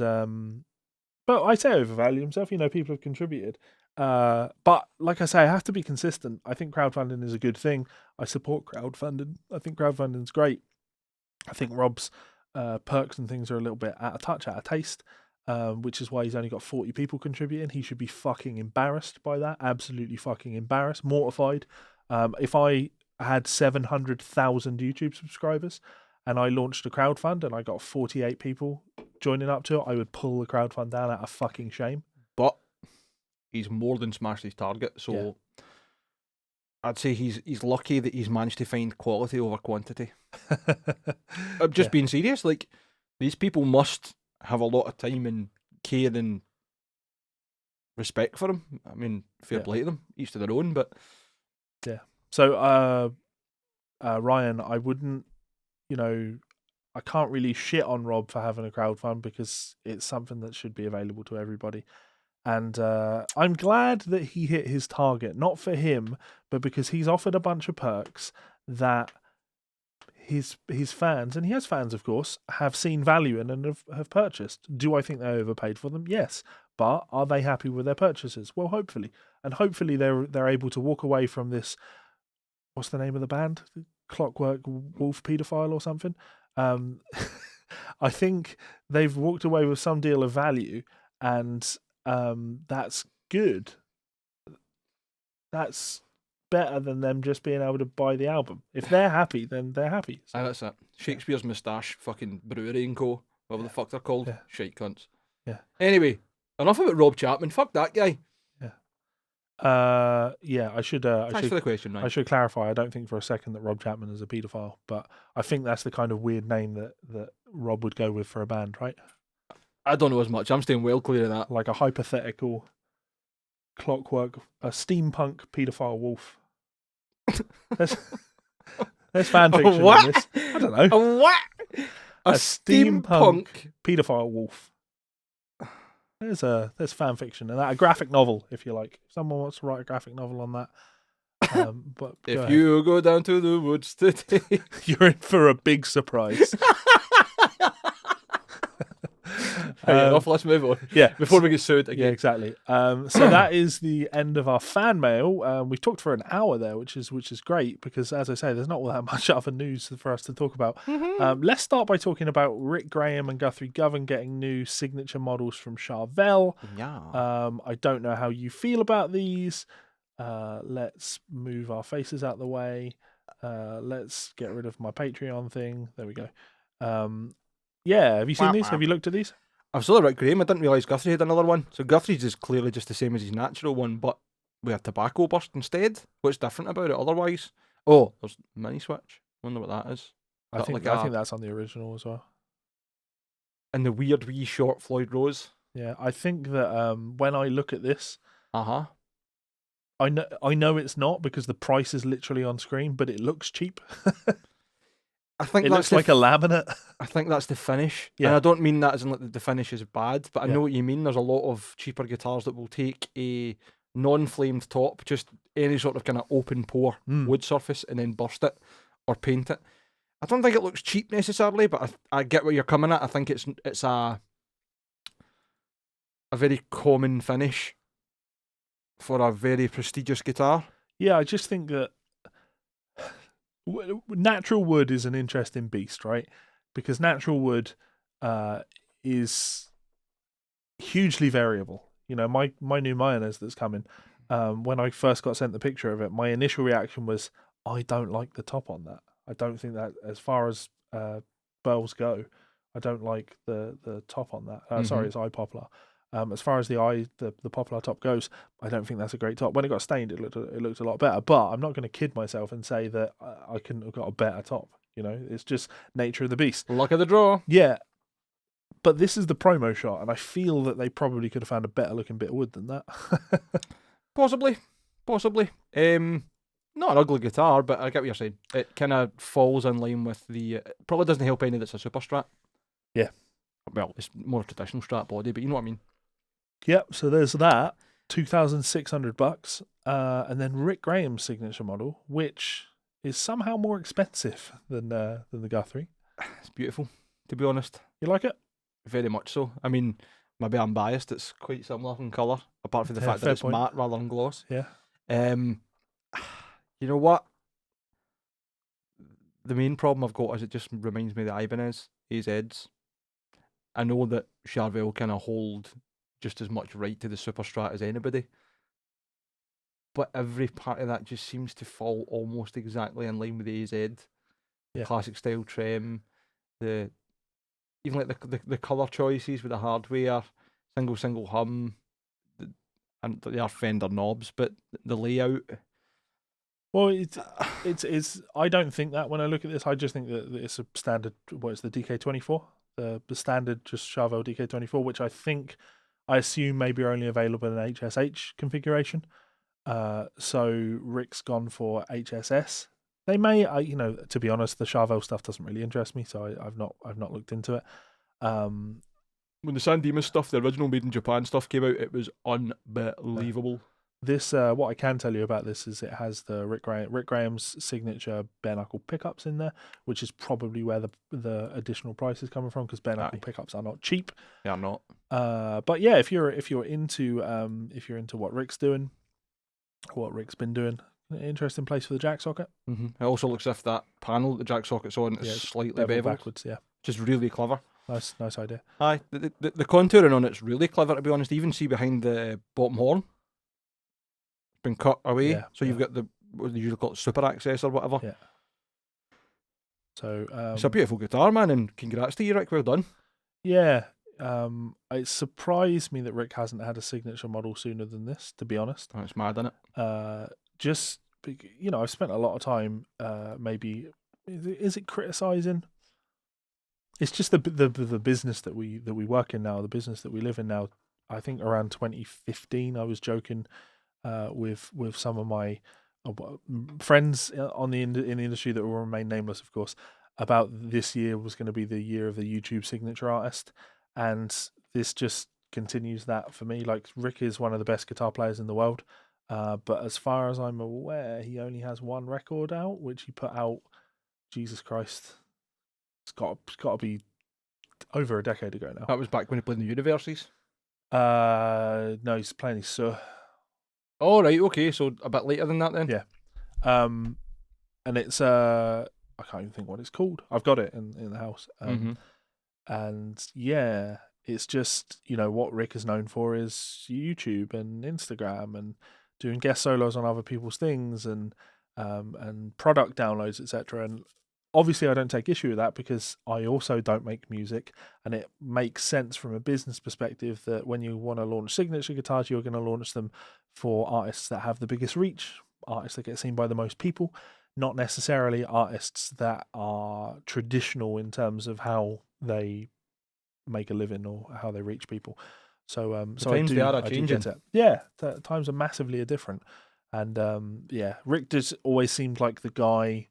Speaker 1: but I say overvalued himself, you know, people have contributed. But like I say, I have to be consistent. I think crowdfunding is a good thing. I support crowdfunding. I think crowdfunding is great. I think Rob's perks and things are a little bit out of touch, out of taste, which is why he's only got 40 people contributing. He should be fucking embarrassed by that. Absolutely fucking embarrassed, mortified. If I had 700,000 YouTube subscribers and I launched a crowdfund and I got 48 people joining up to it, I would pull the crowdfund down out of fucking shame.
Speaker 2: But he's more than smashed his target, so yeah. I'd say he's lucky that he's managed to find quality over quantity. I'm just being serious. Like, these people must have a lot of time and care and respect for him. I mean, fair play to them, each to their own. But
Speaker 1: yeah. So, Ryan, I wouldn't, you know, I can't really shit on Rob for having a crowdfund because it's something that should be available to everybody. And I'm glad that he hit his target, not for him, but because he's offered a bunch of perks that his fans, and he has fans, of course, have seen value in and have purchased. Do I think they overpaid for them? Yes. But are they happy with their purchases? Well, hopefully. And hopefully they're able to walk away from this, what's the name of the band? Clockwork Wolf Pedophile or something? I think they've walked away with some deal of value, and that's good. That's better than them just being able to buy the album. If they're happy, then they're happy. So.
Speaker 2: That's it. Shakespeare's Moustache, fucking brewery and co, whatever the fuck they're called. Yeah. Shite cunts.
Speaker 1: Yeah.
Speaker 2: Anyway, enough about Rob Chapman. Fuck that guy.
Speaker 1: Yeah. I should.
Speaker 2: Thanks for the question, Ryan.
Speaker 1: I should clarify. I don't think for a second that Rob Chapman is a paedophile, but I think that's the kind of weird name that Rob would go with for a band, right?
Speaker 2: I don't know as much. I'm staying well clear of that.
Speaker 1: Like a hypothetical clockwork, a steampunk paedophile wolf. There's fan fiction in
Speaker 2: What?
Speaker 1: this. I don't know.
Speaker 2: A what? A
Speaker 1: steampunk
Speaker 2: steampunk.
Speaker 1: paedophile wolf. There's fan fiction and that, a graphic novel, if you like. If someone wants to write a graphic novel on that. But
Speaker 2: If you go down to the woods today,
Speaker 1: you're in for a big surprise.
Speaker 2: off. Let's move on.
Speaker 1: Yeah,
Speaker 2: Before we get sued again.
Speaker 1: yeah, exactly. So that is the end of our fan mail. We've talked for an hour there, which is great because, as I say, there's not all that much other news for us to talk about. Let's start by talking about Rick Graham and Guthrie Govan getting new signature models from Charvel.
Speaker 2: Yeah.
Speaker 1: I don't know how you feel about these. Let's move our faces out the way. Let's get rid of my Patreon thing. There we go. Yeah, have you seen these? Have you looked at these?
Speaker 2: I saw Rick Graham. I didn't realise Guthrie had another one. So Guthrie's is clearly just the same as his natural one, but with a tobacco burst instead. What's different about it otherwise? Oh, there's mini switch. Wonder what that is.
Speaker 1: I think that's on the original as well.
Speaker 2: And the weird wee short Floyd Rose.
Speaker 1: Yeah, I think that when I look at this,
Speaker 2: I
Speaker 1: know it's not because the price is literally on screen, but it looks cheap.
Speaker 2: I think
Speaker 1: it
Speaker 2: that's
Speaker 1: looks like a laminate.
Speaker 2: I think that's the finish.
Speaker 1: Yeah.
Speaker 2: And I don't mean that as in like the finish is bad, but I
Speaker 1: Yeah.
Speaker 2: know what you mean. There's a lot of cheaper guitars that will take a non-flamed top, just any sort of kind of open pore wood surface, and then burst it or paint it. I don't think it looks cheap necessarily, but I get where you're coming at. I think it's a very common finish for a very prestigious guitar.
Speaker 1: Yeah, I just think that natural wood is an interesting beast, right? Because natural wood is hugely variable. You know, my new Mayonnaise that's coming, when I first got sent the picture of it, my initial reaction was, I don't like the top on that. I don't think that, as far as bells go, I don't like the top on that. Sorry, it's iPoplar. As far as the Poplar top goes, I don't think that's a great top. When it got stained, it looked a lot better. But I'm not going to kid myself and say that I couldn't have got a better top. You know, it's just nature of the beast.
Speaker 2: Luck of the draw.
Speaker 1: Yeah, but this is the promo shot, and I feel that they probably could have found a better looking bit of wood than that.
Speaker 2: Possibly. Not an ugly guitar, but I get what you're saying. It kind of falls in line with the. Probably doesn't help any that's a super strat.
Speaker 1: Yeah.
Speaker 2: Well, it's more traditional strat body, but you know what I mean.
Speaker 1: Yep, so there's that, $2,600, and then Rick Graham's signature model, which is somehow more expensive than the Guthrie.
Speaker 2: It's beautiful, to be honest.
Speaker 1: You like it?
Speaker 2: Very much so. I mean, maybe I'm biased. It's quite similar in colour, apart from the fact that it's matte rather than gloss.
Speaker 1: Yeah.
Speaker 2: You know what? The main problem I've got is it just reminds me of the Ibanez AZs. I know that Charvel kind of hold just as much right to the super strat as anybody, but every part of that just seems to fall almost exactly in line with the AZ.
Speaker 1: Yeah.
Speaker 2: Classic style trim, even like the colour choices with the hardware, single hum, and they are Fender knobs, but the layout.
Speaker 1: Well, it's. I don't think that when I look at this. I just think that it's a standard. It's the DK24, the standard just Charvel DK24, which I assume maybe are only available in HSH configuration. So Rick's gone for HSS. They may, to be honest, the Charvel stuff doesn't really interest me, so I've not looked into it.
Speaker 2: When the San Dimas stuff, the original Made in Japan stuff came out, it was unbelievable.
Speaker 1: This, what I can tell you about this is it has the Rick Graham's signature bare knuckle pickups in there, which is probably where the additional price is coming from, because bare knuckle pickups are not cheap.
Speaker 2: They are not.
Speaker 1: But yeah, if you're into what Rick's doing, what Rick's been doing, interesting place for the jack socket.
Speaker 2: It also looks as if that panel the jack socket's on is slightly beveled
Speaker 1: backwards. Yeah,
Speaker 2: which is really clever.
Speaker 1: Nice idea.
Speaker 2: Aye, the contouring on it's really clever, to be honest. Even see behind the bottom horn, been cut away, so you've got what they usually call it super access or whatever.
Speaker 1: Yeah. So
Speaker 2: it's a beautiful guitar, man, and congrats to you, Rick. Well done.
Speaker 1: Yeah. It surprised me that Rick hasn't had a signature model sooner than this, to be honest.
Speaker 2: Oh, it's mad, isn't it?
Speaker 1: Just I've spent a lot of time. Maybe is it criticizing It's just the business that we work in now, the business that we live in now. I think around 2015, I was joking with some of my friends in the industry that will remain nameless, of course, about this year was going to be the year of the YouTube signature artist, and this just continues that for me. Like, Rick is one of the best guitar players in the world, but as far as I'm aware, he only has one record out, which he put out. Jesus Christ, it's got to be over a decade ago now.
Speaker 2: That was back when he played in the universities.
Speaker 1: No, he's playing his
Speaker 2: Oh, right, okay, so a bit later than that then.
Speaker 1: Yeah. And it's I can't even think what it's called. I've got it in the house. And yeah, it's just, what Rick is known for is YouTube and Instagram and doing guest solos on other people's things and product downloads, etc. And obviously I don't take issue with that because I also don't make music, and it makes sense from a business perspective that when you want to launch signature guitars, you're going to launch them for artists that have the biggest reach, artists that get seen by the most people, not necessarily artists that are traditional in terms of how they make a living or how they reach people. So I do get it. Yeah, times are massively different. And yeah, Rick does always seemed like the guy,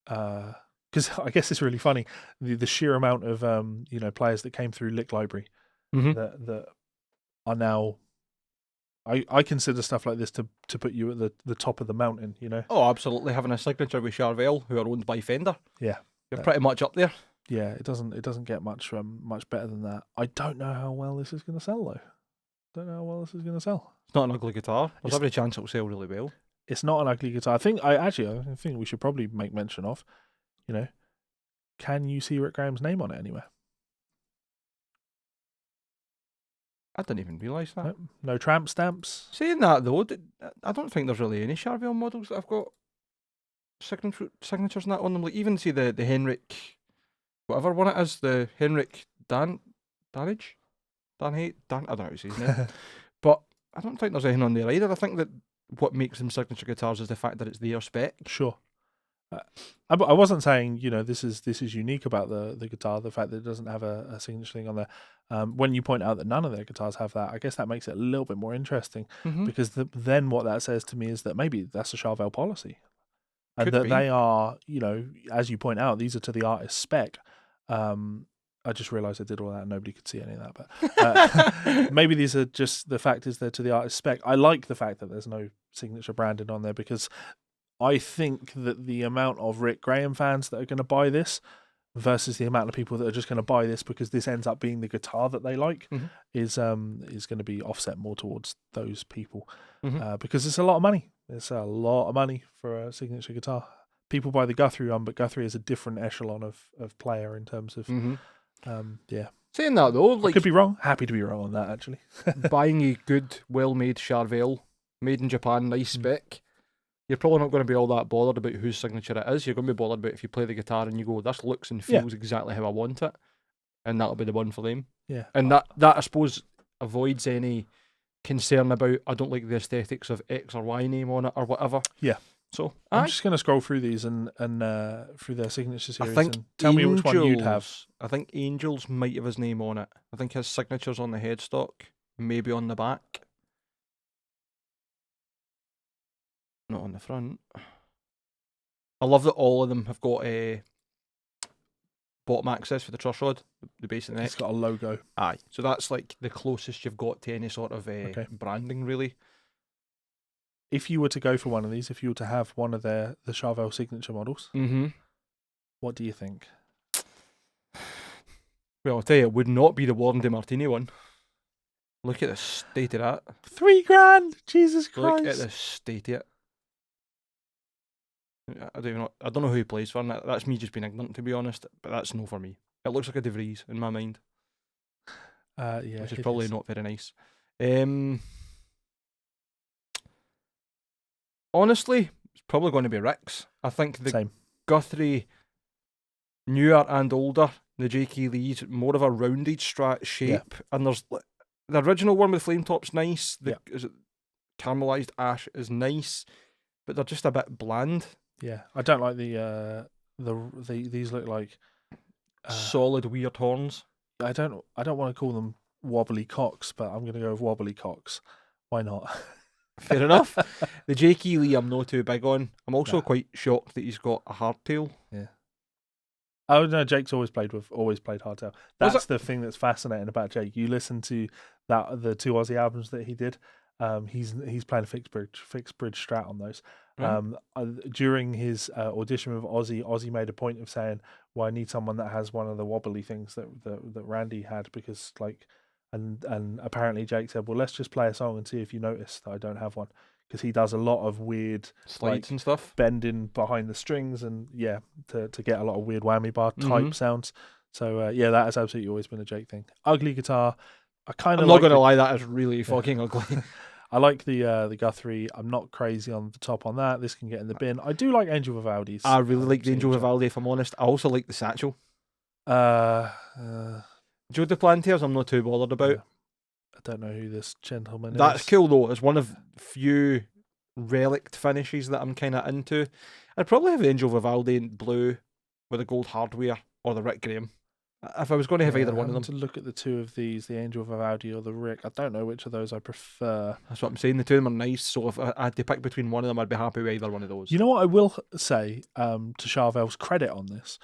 Speaker 1: because I guess it's really funny, the sheer amount of players that came through Lick Library that are now, I consider stuff like this to put you at the top of the mountain,
Speaker 2: Oh, absolutely. Having a signature with Charvel, who are owned by Fender.
Speaker 1: Yeah.
Speaker 2: You're pretty much up there.
Speaker 1: Yeah, it doesn't get much better than that. I don't know how well this is going to sell though.
Speaker 2: It's not an ugly guitar. There's every chance it will sell really well.
Speaker 1: It's not an ugly guitar. I think we should probably make mention of, can you see Rick Graham's name on it anywhere?
Speaker 2: I didn't even realise that.
Speaker 1: No tramp stamps.
Speaker 2: Saying that though, I don't think there's really any Charvel models that I've got signatures and that on them. Like, even see the Henrik, whatever one it is, the Henrik Danage? I don't know how to say his name. But I don't think there's anything on there either. I think that what makes them signature guitars is the fact that it's their spec.
Speaker 1: Sure. I wasn't saying, this is unique about the guitar, the fact that it doesn't have a signature thing on there. When you point out that none of their guitars have that, I guess that makes it a little bit more interesting, because then what that says to me is that maybe that's a Charvel policy. And
Speaker 2: Could
Speaker 1: that
Speaker 2: be.
Speaker 1: they are, as you point out, these are to the artist's spec. I just realised I did all that and nobody could see any of that. But maybe these are just, the fact is they're to the artist's spec. I like the fact that there's no signature branded on there, because I think that the amount of Rick Graham fans that are going to buy this versus the amount of people that are just going to buy this because this ends up being the guitar that they like is going to be offset more towards those people, because it's a lot of money. It's a lot of money for a signature guitar. People buy the Guthrie one, but Guthrie is a different echelon of player in terms of yeah.
Speaker 2: Saying that though, like,
Speaker 1: I could be wrong. Happy to be wrong on that, actually.
Speaker 2: buying a good, well-made Charvel, made in Japan, nice spec, you're probably not going to be all that bothered about whose signature it is. You're going to be bothered about if you play the guitar and you go, this looks and feels exactly how I want it, and that'll be the one for them.
Speaker 1: Yeah.
Speaker 2: And that I suppose avoids any concern about, I don't like the aesthetics of X or Y name on it or whatever.
Speaker 1: Yeah.
Speaker 2: So
Speaker 1: I'm just going to scroll through these and through their signature series.
Speaker 2: I think
Speaker 1: and tell me which one you'd have.
Speaker 2: I think Angels might have his name on it. I think his signature's on the headstock, maybe on the back. Not on the front. I love that all of them have got a bottom access for the truss rod, the base of the neck.
Speaker 1: It's got a logo.
Speaker 2: Aye. So that's like the closest you've got to any sort of branding, really.
Speaker 1: If you were to go for one of these, if you were to have one of the Charvel signature models, what do you think?
Speaker 2: Well, I'll tell you, it would not be the Warren de Martini one. Look at the state of that.
Speaker 1: $3,000! Jesus Christ!
Speaker 2: Look at the state of it. I don't know who he plays for, and that's me just being ignorant, to be honest, but that's no for me. It looks like a De Vries in my mind.
Speaker 1: Yeah,
Speaker 2: which is probably not very nice. Honestly, it's probably going to be Rick's. I think the
Speaker 1: Same.
Speaker 2: Guthrie, newer and older, the J.K. Lee's more of a rounded shape, and there's the original one with flame top's nice. Is it caramelized ash is nice, but they're just a bit bland.
Speaker 1: Yeah, I don't like these look like
Speaker 2: solid weird horns.
Speaker 1: I don't want to call them wobbly cocks, but I'm going to go with wobbly cocks. Why not?
Speaker 2: Fair enough. The Jake Lee I'm not too big on. I'm also
Speaker 1: Nah.
Speaker 2: quite shocked that he's got a hardtail.
Speaker 1: Yeah. Oh no, Jake's always played hardtail. That's the thing that's fascinating about Jake. You listen to the 2 Aussie albums that he did. He's playing a fixed bridge Strat on those.
Speaker 2: Right.
Speaker 1: During his audition with Ozzy made a point of saying, "Well, I need someone that has one of the wobbly things that Randy had," because and apparently Jake said, "Well, let's just play a song and see if you notice that I don't have one," because he does a lot of weird
Speaker 2: Slides and stuff.
Speaker 1: bending behind the strings and to get a lot of weird whammy bar type sounds. So that has absolutely always been a Jake thing. Ugly guitar. I'm
Speaker 2: not going to lie, that is really fucking ugly.
Speaker 1: I like the Guthrie. I'm not crazy on the top on that. This can get in the bin. I do like Angel Vivaldi's.
Speaker 2: I really like the Angel Vivaldi, if I'm honest. I also like the Satchel. Joe Duplantiers, I'm not too bothered about.
Speaker 1: I don't know who this gentleman is.
Speaker 2: That's cool though. It's one of few relict finishes that I'm kind of into. I'd probably have the Angel Vivaldi in blue with the gold hardware, or the Rick Graham. If I was going to have either one of them.
Speaker 1: To look at the two of these, the Angel Vivaldi or the Rick, I don't know which of those I prefer.
Speaker 2: That's what I'm saying. The two of them are nice, so if I had to pick between one of them, I'd be happy with either one of those.
Speaker 1: You know what I will say to Charvel's credit on this,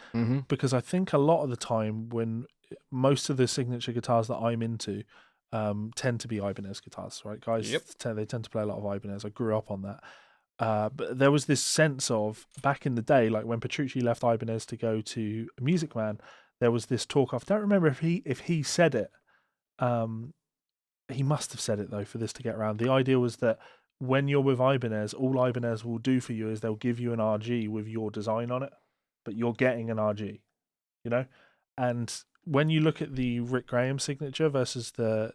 Speaker 1: because I think a lot of the time when most of the signature guitars that I'm into tend to be Ibanez guitars, right, guys?
Speaker 2: Yep.
Speaker 1: They tend to play a lot of Ibanez. I grew up on that. But there was this sense of, back in the day, like when Petrucci left Ibanez to go to Music Man, there was this talk. I don't remember if he said it. He must have said it though for this to get around. The idea was that when you're with Ibanez, all Ibanez will do for you is they'll give you an RG with your design on it, but you're getting an RG, you know. And when you look at the Rick Graham signature versus the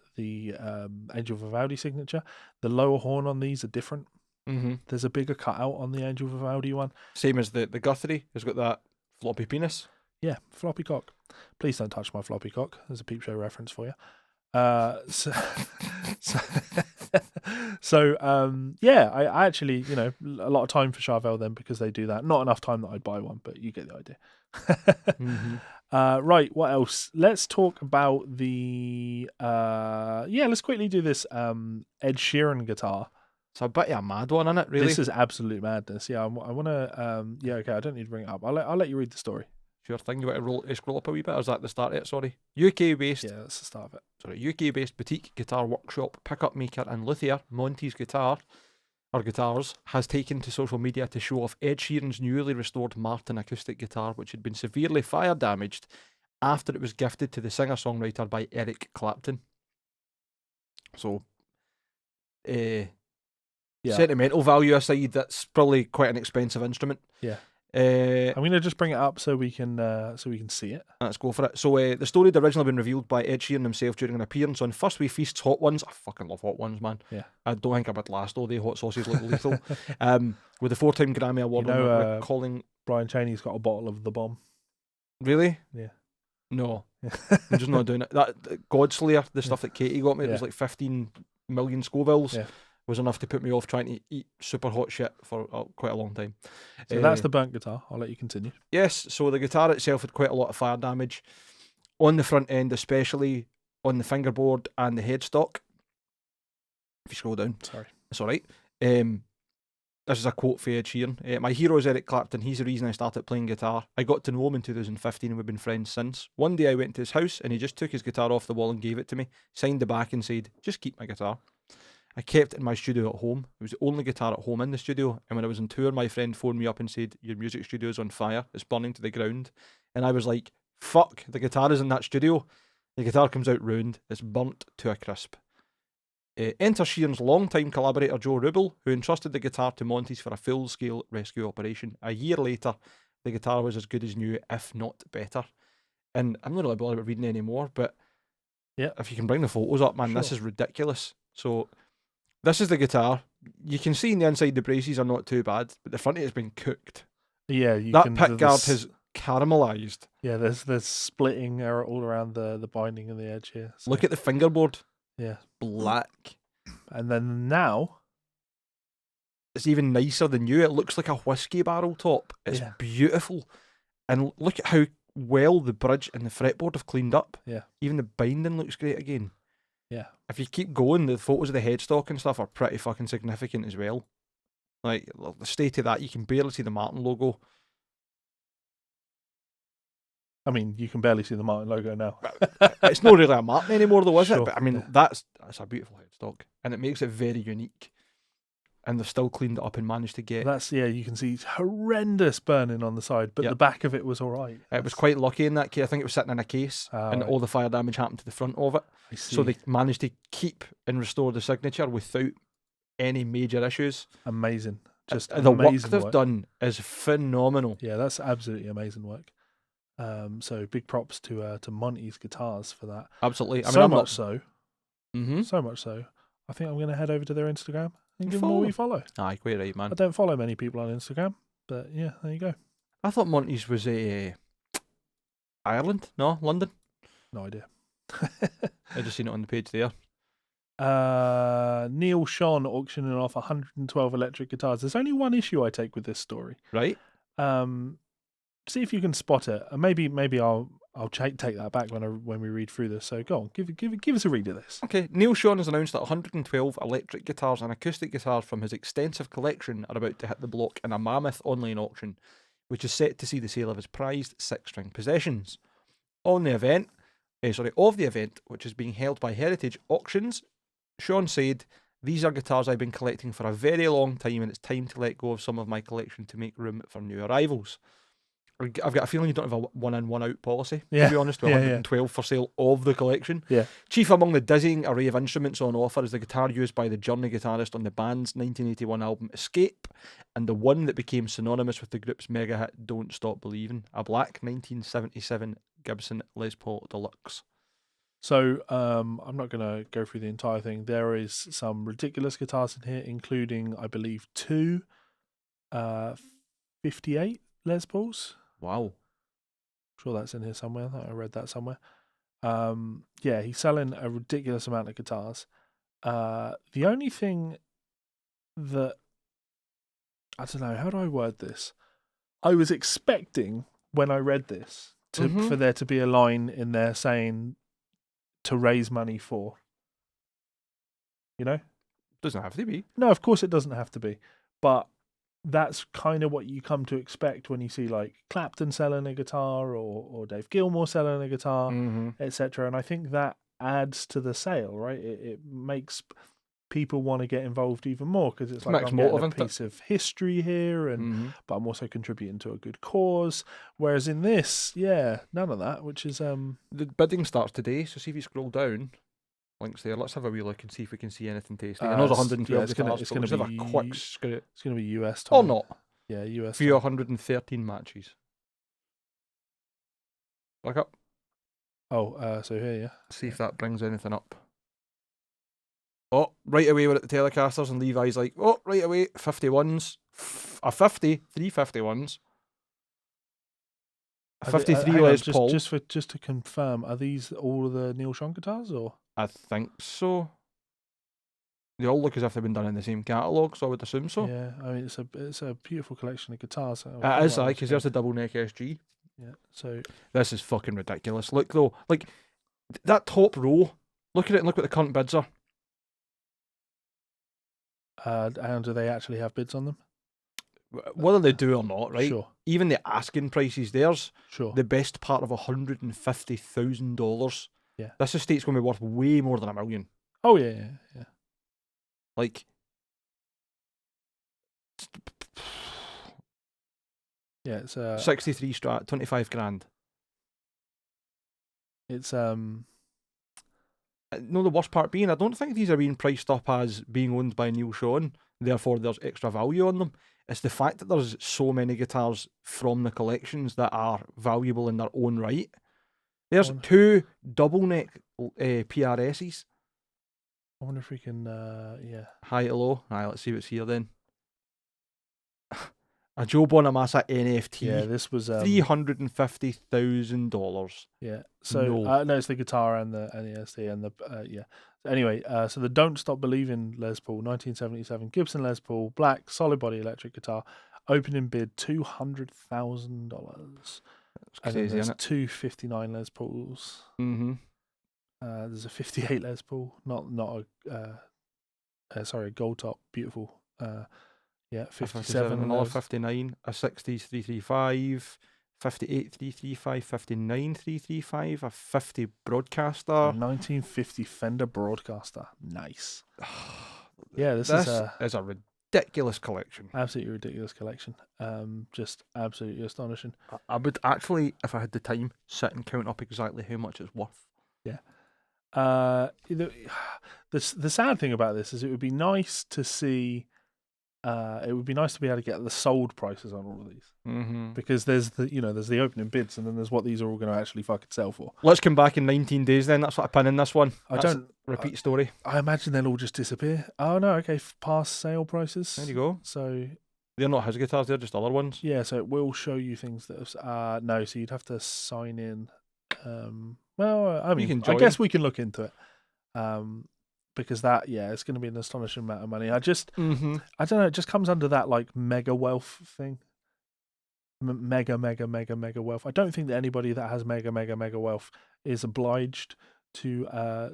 Speaker 1: Angel Vivaldi signature, the lower horn on these are different. There's a bigger cutout on the Angel Vivaldi one.
Speaker 2: Same as the Guthrie has got that floppy penis.
Speaker 1: Yeah, floppy cock. Please don't touch my floppy cock. There's a Peep Show reference for you. I actually, a lot of time for Charvel then, because they do that. Not enough time that I'd buy one, but you get the idea. Right, what else? Let's talk about the let's quickly do this Ed Sheeran guitar.
Speaker 2: It's a bit of a mad one, isn't it, really?
Speaker 1: This is absolute madness. Yeah, I want to okay, I don't need to bring it up. I'll let you read the story.
Speaker 2: Sure thing. You want to scroll up a wee bit, or is that the start of it? Sorry. UK-based.
Speaker 1: Yeah, that's the start of it.
Speaker 2: Sorry, UK-based boutique guitar workshop, pickup maker and luthier Monty's Guitars has taken to social media to show off Ed Sheeran's newly restored Martin acoustic guitar, which had been severely fire damaged after it was gifted to the singer-songwriter by Eric Clapton. So, sentimental value aside, that's probably quite an expensive instrument.
Speaker 1: Yeah. I'm going to just bring it up so we can see it.
Speaker 2: Let's go for it. So the story had originally been revealed by Ed Sheeran himself during an appearance on First We Feast's Hot Ones. I fucking love Hot Ones, man.
Speaker 1: Yeah.
Speaker 2: I don't think I would last all day. Hot sauces look lethal. With the 4-time Grammy Award calling...
Speaker 1: Brian Cheney's got a bottle of The Bomb.
Speaker 2: Really?
Speaker 1: Yeah.
Speaker 2: No. I'm just not doing it. That Godslayer, the stuff that Katie got me, it was like 15 million Scovilles. Yeah. Was enough to put me off trying to eat super hot shit for quite a long time.
Speaker 1: So that's the burnt guitar. I'll let you continue.
Speaker 2: Yes, so the guitar itself had quite a lot of fire damage on the front end, especially on the fingerboard and the headstock. If you scroll down.
Speaker 1: Sorry.
Speaker 2: It's all right. This is a quote for Ed Sheeran. My hero is Eric Clapton. He's the reason I started playing guitar. I got to know him in 2015 and we've been friends since. One day I went to his house and he just took his guitar off the wall and gave it to me, signed the back and said, just keep my guitar. I kept it in my studio at home. It was the only guitar at home in the studio. And when I was on tour, my friend phoned me up and said, your music studio is on fire. It's burning to the ground. And I was like, fuck, the guitar is in that studio. The guitar comes out ruined. It's burnt to a crisp. Enter Sheeran's longtime collaborator Joe Rubel, who entrusted the guitar to Monty's for a full-scale rescue operation. A year later, the guitar was as good as new, if not better. And I'm not really bothered about reading any more, but if you can bring the photos up, man, This is ridiculous. So... this is the guitar. You can see in the inside the braces are not too bad, but the front of it has been cooked.
Speaker 1: Yeah,
Speaker 2: that pickguard has caramelised.
Speaker 1: Yeah, there's splitting all around the binding and the edge here. So.
Speaker 2: Look at the fingerboard.
Speaker 1: Yeah,
Speaker 2: black.
Speaker 1: And then now,
Speaker 2: it's even nicer than new. It looks like a whiskey barrel top. It's beautiful, and look at how well the bridge and the fretboard have cleaned up.
Speaker 1: Yeah.
Speaker 2: Even the binding looks great again.
Speaker 1: Yeah.
Speaker 2: If you keep going, the photos of the headstock and stuff are pretty fucking significant as well. Like, the state of that, you can barely see the Martin logo.
Speaker 1: I mean, you can barely see the Martin logo now.
Speaker 2: It's not really a Martin anymore, though, is it?
Speaker 1: Sure,
Speaker 2: But I mean,
Speaker 1: yeah.
Speaker 2: that's a beautiful headstock, and it makes it very unique. And they've still cleaned it up and managed to get.
Speaker 1: You can see horrendous burning on the side, but
Speaker 2: Yep.
Speaker 1: the back of it was all right.
Speaker 2: It was quite lucky in that case. I think it was sitting in a case, and
Speaker 1: right.
Speaker 2: all the fire damage happened to the front of it.
Speaker 1: I see.
Speaker 2: So they managed to keep and restore the signature without any major issues.
Speaker 1: Amazing. Just
Speaker 2: the work
Speaker 1: amazing
Speaker 2: they've done is phenomenal.
Speaker 1: Yeah, that's absolutely amazing work. So big props to Monty's Guitars for that.
Speaker 2: Absolutely. I mean,
Speaker 1: so
Speaker 2: I'm
Speaker 1: much
Speaker 2: not...
Speaker 1: so.
Speaker 2: Mm-hmm.
Speaker 1: So much so. I think I'm going to head over to their Instagram and give them a
Speaker 2: Follow.
Speaker 1: wee follow.
Speaker 2: Aye, quite right, man.
Speaker 1: I don't follow many people on Instagram, but yeah, there you go.
Speaker 2: I thought Monty's was Ireland? No, London?
Speaker 1: No idea.
Speaker 2: I just seen it on the page there.
Speaker 1: Neal Schon auctioning off 112 electric guitars. There's only one issue I take with this story.
Speaker 2: Right.
Speaker 1: See if you can spot it. And maybe I'll take that back when we read through this. So go on, give us a read of this.
Speaker 2: Okay, Neal Schon has announced that 112 electric guitars and acoustic guitars from his extensive collection are about to hit the block in a mammoth online auction, which is set to see the sale of his prized six-string possessions. Of the event, which is being held by Heritage Auctions, Schon said, "These are guitars I've been collecting for a very long time, and it's time to let go of some of my collection to make room for new arrivals." I've got a feeling you don't have a one-in, one-out policy, to be honest, with 112 for sale of the collection.
Speaker 1: Yeah.
Speaker 2: Chief among the dizzying array of instruments on offer is the guitar used by the Journey guitarist on the band's 1981 album Escape, and the one that became synonymous with the group's mega hit Don't Stop Believin', a black 1977 Gibson Les Paul Deluxe.
Speaker 1: So I'm not going to go through the entire thing. There is some ridiculous guitars in here, including, I believe, two 58 Les Pauls.
Speaker 2: Wow.
Speaker 1: I'm sure that's in here somewhere. I thought I read that somewhere. Yeah, he's selling a ridiculous amount of guitars. The only thing that, I don't know, how do I word this? I was expecting when I read this for there to be a line in there saying to raise money for. You know?
Speaker 2: Doesn't have to be.
Speaker 1: No, of course it doesn't have to be. But that's kind of what you come to expect when you see like Clapton selling a guitar or Dave Gilmour selling a guitar, etc. And I think that adds to the sale, right? It makes people want to get involved even more because it's like I'm getting a piece of history here, but I'm also contributing to a good cause. Whereas in this, none of that, which is
Speaker 2: the bidding starts today. So see if you scroll down. Links there. Let's have a wee look and see if we can see anything tasty. I know there's 112 guitars,
Speaker 1: it's going to be
Speaker 2: a quick screw.
Speaker 1: It's going to be US
Speaker 2: Or
Speaker 1: time.
Speaker 2: not.
Speaker 1: Yeah, US
Speaker 2: Few 113 matches. Look up.
Speaker 1: Oh, so here, yeah.
Speaker 2: See if that brings anything up. Oh, right away we're at the Telecasters and Levi's like, oh, right away, 51s. A 50, 3 51s. A 53 Les Paul.
Speaker 1: Just to confirm, are these all of the Neal Schon guitars, or?
Speaker 2: I think so. They all look as if they've been done in the same catalogue, so I would assume so.
Speaker 1: Yeah, I mean it's a beautiful collection of guitars.
Speaker 2: It is, because there's a double neck SG.
Speaker 1: Yeah, so
Speaker 2: this is fucking ridiculous. Look though, like that top row. Look at it and look what the current bids are.
Speaker 1: And do they actually have bids on them?
Speaker 2: Whether they do or not, right?
Speaker 1: Sure.
Speaker 2: Even the asking prices, there's
Speaker 1: the
Speaker 2: best part of $150,000.
Speaker 1: Yeah.
Speaker 2: This estate's going to be worth way more than $1 million.
Speaker 1: Oh yeah.
Speaker 2: Like,
Speaker 1: yeah, it's
Speaker 2: 63 Strat, 25 grand.
Speaker 1: It's
Speaker 2: No, the worst part being, I don't think these are being priced up as being owned by Neal Schon, therefore there's extra value on them. It's the fact that there's so many guitars from the collections that are valuable in their own right. There's two double neck PRSs.
Speaker 1: I wonder if we can,
Speaker 2: High to low. Alright, let's see what's here then. A Joe Bonamassa NFT.
Speaker 1: Yeah, this was
Speaker 2: $350,000.
Speaker 1: Yeah. So no, it's the guitar and the SD and the yeah. Anyway, so the Don't Stop Believin' Les Paul, 1977 Gibson Les Paul, black solid body electric guitar, opening bid $200,000.
Speaker 2: It's
Speaker 1: And then
Speaker 2: crazy,
Speaker 1: there's
Speaker 2: isn't it?
Speaker 1: two 59 Les Pauls.
Speaker 2: Mm-hmm.
Speaker 1: There's a 58 Les Paul, not a gold top, beautiful. Yeah,
Speaker 2: A 57,
Speaker 1: 57
Speaker 2: another
Speaker 1: Les.
Speaker 2: 59, a 60s 335, 58 335, 59 335, a 50
Speaker 1: A
Speaker 2: broadcaster.
Speaker 1: 1950 Fender Broadcaster. Nice. Yeah, this
Speaker 2: This
Speaker 1: is
Speaker 2: is a ridiculous collection.
Speaker 1: absolutely ridiculous collection. Just absolutely astonishing.
Speaker 2: I would actually, if I had the time, sit and count up exactly how much it's worth.
Speaker 1: The sad thing about this is it would be nice to see. It would be nice to be able to get the sold prices on all of these,
Speaker 2: Mm-hmm.
Speaker 1: because there's the opening bids, and then there's what these are all going to actually fucking sell for.
Speaker 2: Let's come back in 19 days then. That's what I pin in this one.
Speaker 1: I
Speaker 2: That's
Speaker 1: don't
Speaker 2: a repeat story.
Speaker 1: I imagine they'll all just disappear. Oh no, okay, past sale prices.
Speaker 2: There you go.
Speaker 1: So
Speaker 2: They're not his guitars, they're just other ones.
Speaker 1: yeah, so it will show you things that have. No, so you'd have to sign in. Well, I mean,
Speaker 2: can
Speaker 1: I
Speaker 2: join.
Speaker 1: guess we can look into it. Because it's going to be an astonishing amount of money. I don't know. It just comes under that like mega wealth thing. Mega wealth. I don't think that anybody that has mega wealth is obliged to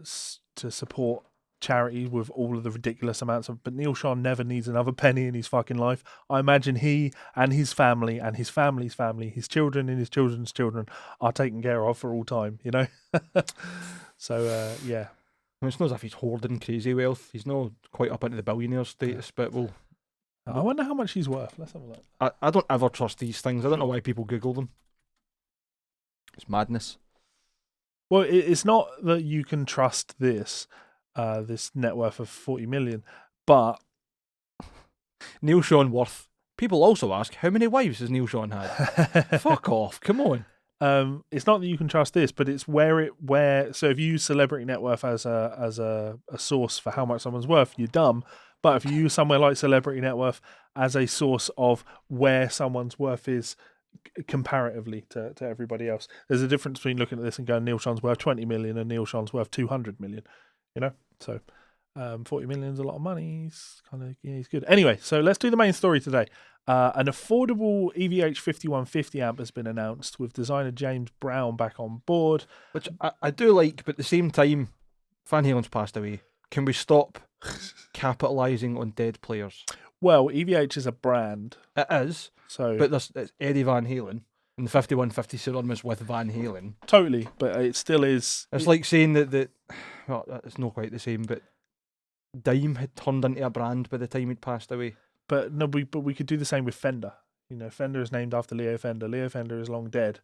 Speaker 1: support charity with all of the ridiculous amounts of. But Neal Schon never needs another penny in his fucking life. I imagine he and his family and his family's family, his children and his children's children, are taken care of for all time. You know. So yeah.
Speaker 2: I mean, it's not as if he's hoarding crazy wealth. He's not quite up into the billionaire status, but
Speaker 1: I wonder how much he's worth. Let's have a look.
Speaker 2: I don't ever trust these things. I don't know why people Google them. It's madness.
Speaker 1: Well, it's not that you can trust this net worth of 40 million, but
Speaker 2: Neal Schon worth. People also ask, how many wives has Neal Schon had? Fuck off, come on.
Speaker 1: It's not that you can trust this, but it's where. So if you use celebrity net worth as a source for how much someone's worth, you're dumb. But if you use somewhere like celebrity net worth as a source of where someone's worth is comparatively to everybody else, there's a difference between looking at this and going, Neal Schon's worth 20 million and Neal Schon's worth 200 million. You know, so 40 million is a lot of money. He's good. Anyway, so let's do the main story today. An affordable EVH 5150 amp has been announced with designer James Brown back on board.
Speaker 2: Which I do like, but at the same time, Van Halen's passed away. Can we stop capitalising on dead players?
Speaker 1: Well, EVH is a brand.
Speaker 2: It is,
Speaker 1: so
Speaker 2: but it's Eddie Van Halen, and the 5150 synonymous with Van Halen.
Speaker 1: Totally, but it still is.
Speaker 2: It's like saying that well, it's not quite the same, but Dime had turned into a brand by the time he'd passed away.
Speaker 1: But no, we could do the same with Fender. You know, Fender is named after Leo Fender. Leo Fender is long dead,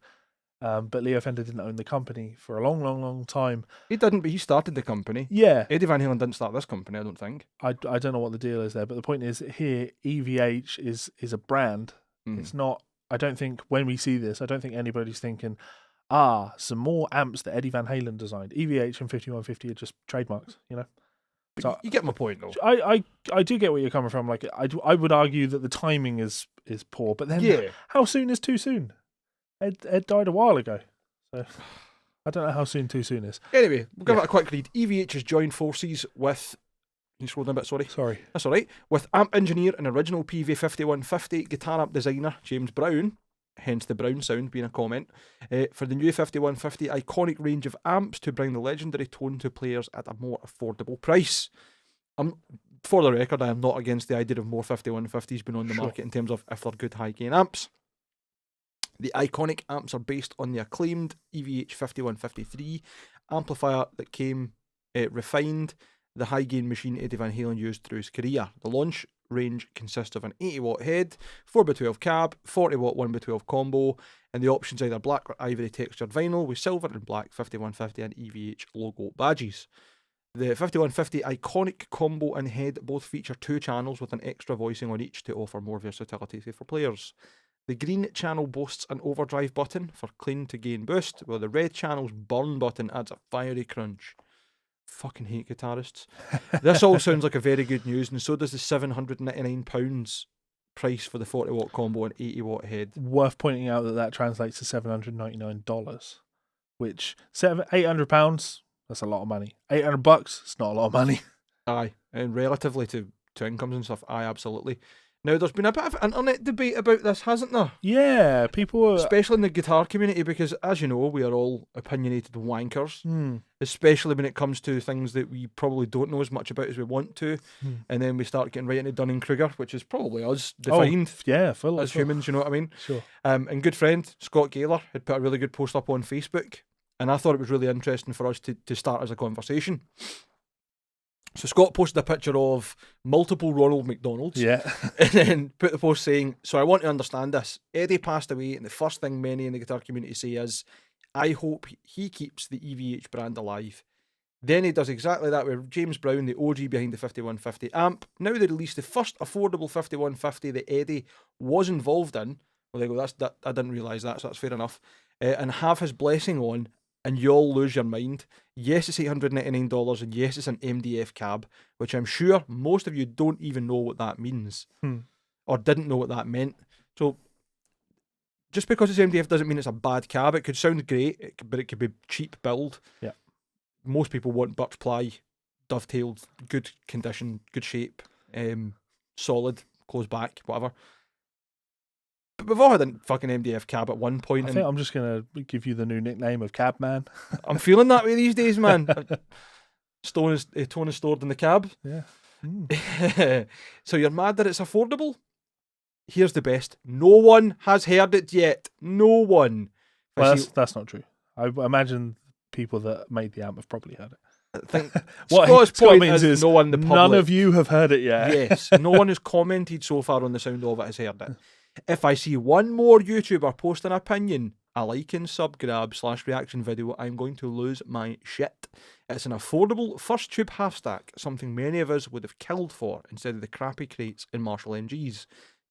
Speaker 1: but Leo Fender didn't own the company for a long time.
Speaker 2: He didn't, but he started the company.
Speaker 1: Yeah,
Speaker 2: Eddie Van Halen didn't start this company, I don't think.
Speaker 1: I don't know what the deal is there, but the point is here EVH is a brand. It's not. I don't think when we see this, I don't think anybody's thinking, some more amps that Eddie Van Halen designed. EVH and 5150 are just trademarks, you know.
Speaker 2: But
Speaker 1: So
Speaker 2: you get my point, though.
Speaker 1: I do get where you're coming from. Like I would argue that the timing is poor, but then how soon is too soon? Ed died a while ago, so I don't know how soon too soon is.
Speaker 2: Anyway, we'll give it a quick read. EVH has joined forces with. Can you scroll down a bit?
Speaker 1: Sorry.
Speaker 2: That's all right. With amp engineer and original PV5150 guitar amp designer James Brown, hence the Brown sound being a comment, for the new 5150 iconic range of amps to bring the legendary tone to players at a more affordable price. For the record, I am not against the idea of more 5150s being on the market in terms of if they're good high gain amps. The iconic amps are based on the acclaimed EVH 5153 amplifier that came refined the high gain machine Eddie Van Halen used through his career. The launch range consists of an 80 watt head, 4x12 cab, 40 watt 1x12 combo, and the options either black or ivory textured vinyl with silver and black 5150 and EVH logo badges. The 5150 iconic combo and head both feature 2 channels with an extra voicing on each to offer more versatility for players. The green channel boasts an overdrive button for clean to gain boost, while the red channel's burn button adds a fiery crunch. Fucking hate guitarists. This all sounds like a very good news, and so does the £799 price for the 40 watt combo and 80 watt head.
Speaker 1: Worth pointing out that translates to $799, which £800. That's a lot of money. $800. It's not a lot of money.
Speaker 2: Aye, and relatively to incomes and stuff. Aye, absolutely. Now, there's been a bit of internet debate about this, hasn't there?
Speaker 1: Yeah, people are...
Speaker 2: Especially in the guitar community, because, as you know, we are all opinionated wankers, especially when it comes to things that we probably don't know as much about as we want to, and then we start getting right into Dunning-Kruger, which is probably us defined as humans, you know what I mean?
Speaker 1: Sure.
Speaker 2: And good friend, Scott Gaylor, had put a really good post up on Facebook, and I thought it was really interesting for us to start as a conversation. So Scott posted a picture of multiple Ronald McDonalds, and then put the post saying, "So I want to understand this. Eddie passed away, and the first thing many in the guitar community say is, I hope he keeps the EVH brand alive." Then he does exactly that with James Brown, the OG behind the 5150 amp. Now they released the first affordable 5150 that Eddie was involved in. Well, they go, that I didn't realise that, so that's fair enough. And have his blessing on, and you'll lose your mind. Yes, it's $899, and yes, it's an MDF cab, which I'm sure most of you don't even know what that means, or didn't know what that meant. So, just because it's MDF doesn't mean it's a bad cab. It could sound great, but it could be cheap build.
Speaker 1: Yeah.
Speaker 2: Most people want birch ply, dovetailed, good condition, good shape, solid, close back, whatever. But we've all had a fucking MDF cab at one point.
Speaker 1: I think I'm just going to give you the new nickname of Cabman.
Speaker 2: I'm feeling that way these days, man. Tone is stored in the cab.
Speaker 1: Yeah.
Speaker 2: So you're mad that it's affordable? Here's the best. No one has heard it yet. No one.
Speaker 1: Well, that's not true. I imagine people that made the amp have probably heard it.
Speaker 2: I think
Speaker 1: what
Speaker 2: Scott's
Speaker 1: Scott
Speaker 2: point
Speaker 1: means is
Speaker 2: no one in the public.
Speaker 1: None of you have heard it yet.
Speaker 2: Yes, no one who's commented so far on the sound of it has heard it. If I see one more YouTuber post an opinion, a like and sub grab / reaction video, I'm going to lose my shit. It's an affordable first tube half stack, something many of us would have killed for instead of the crappy crates in Marshall MGs.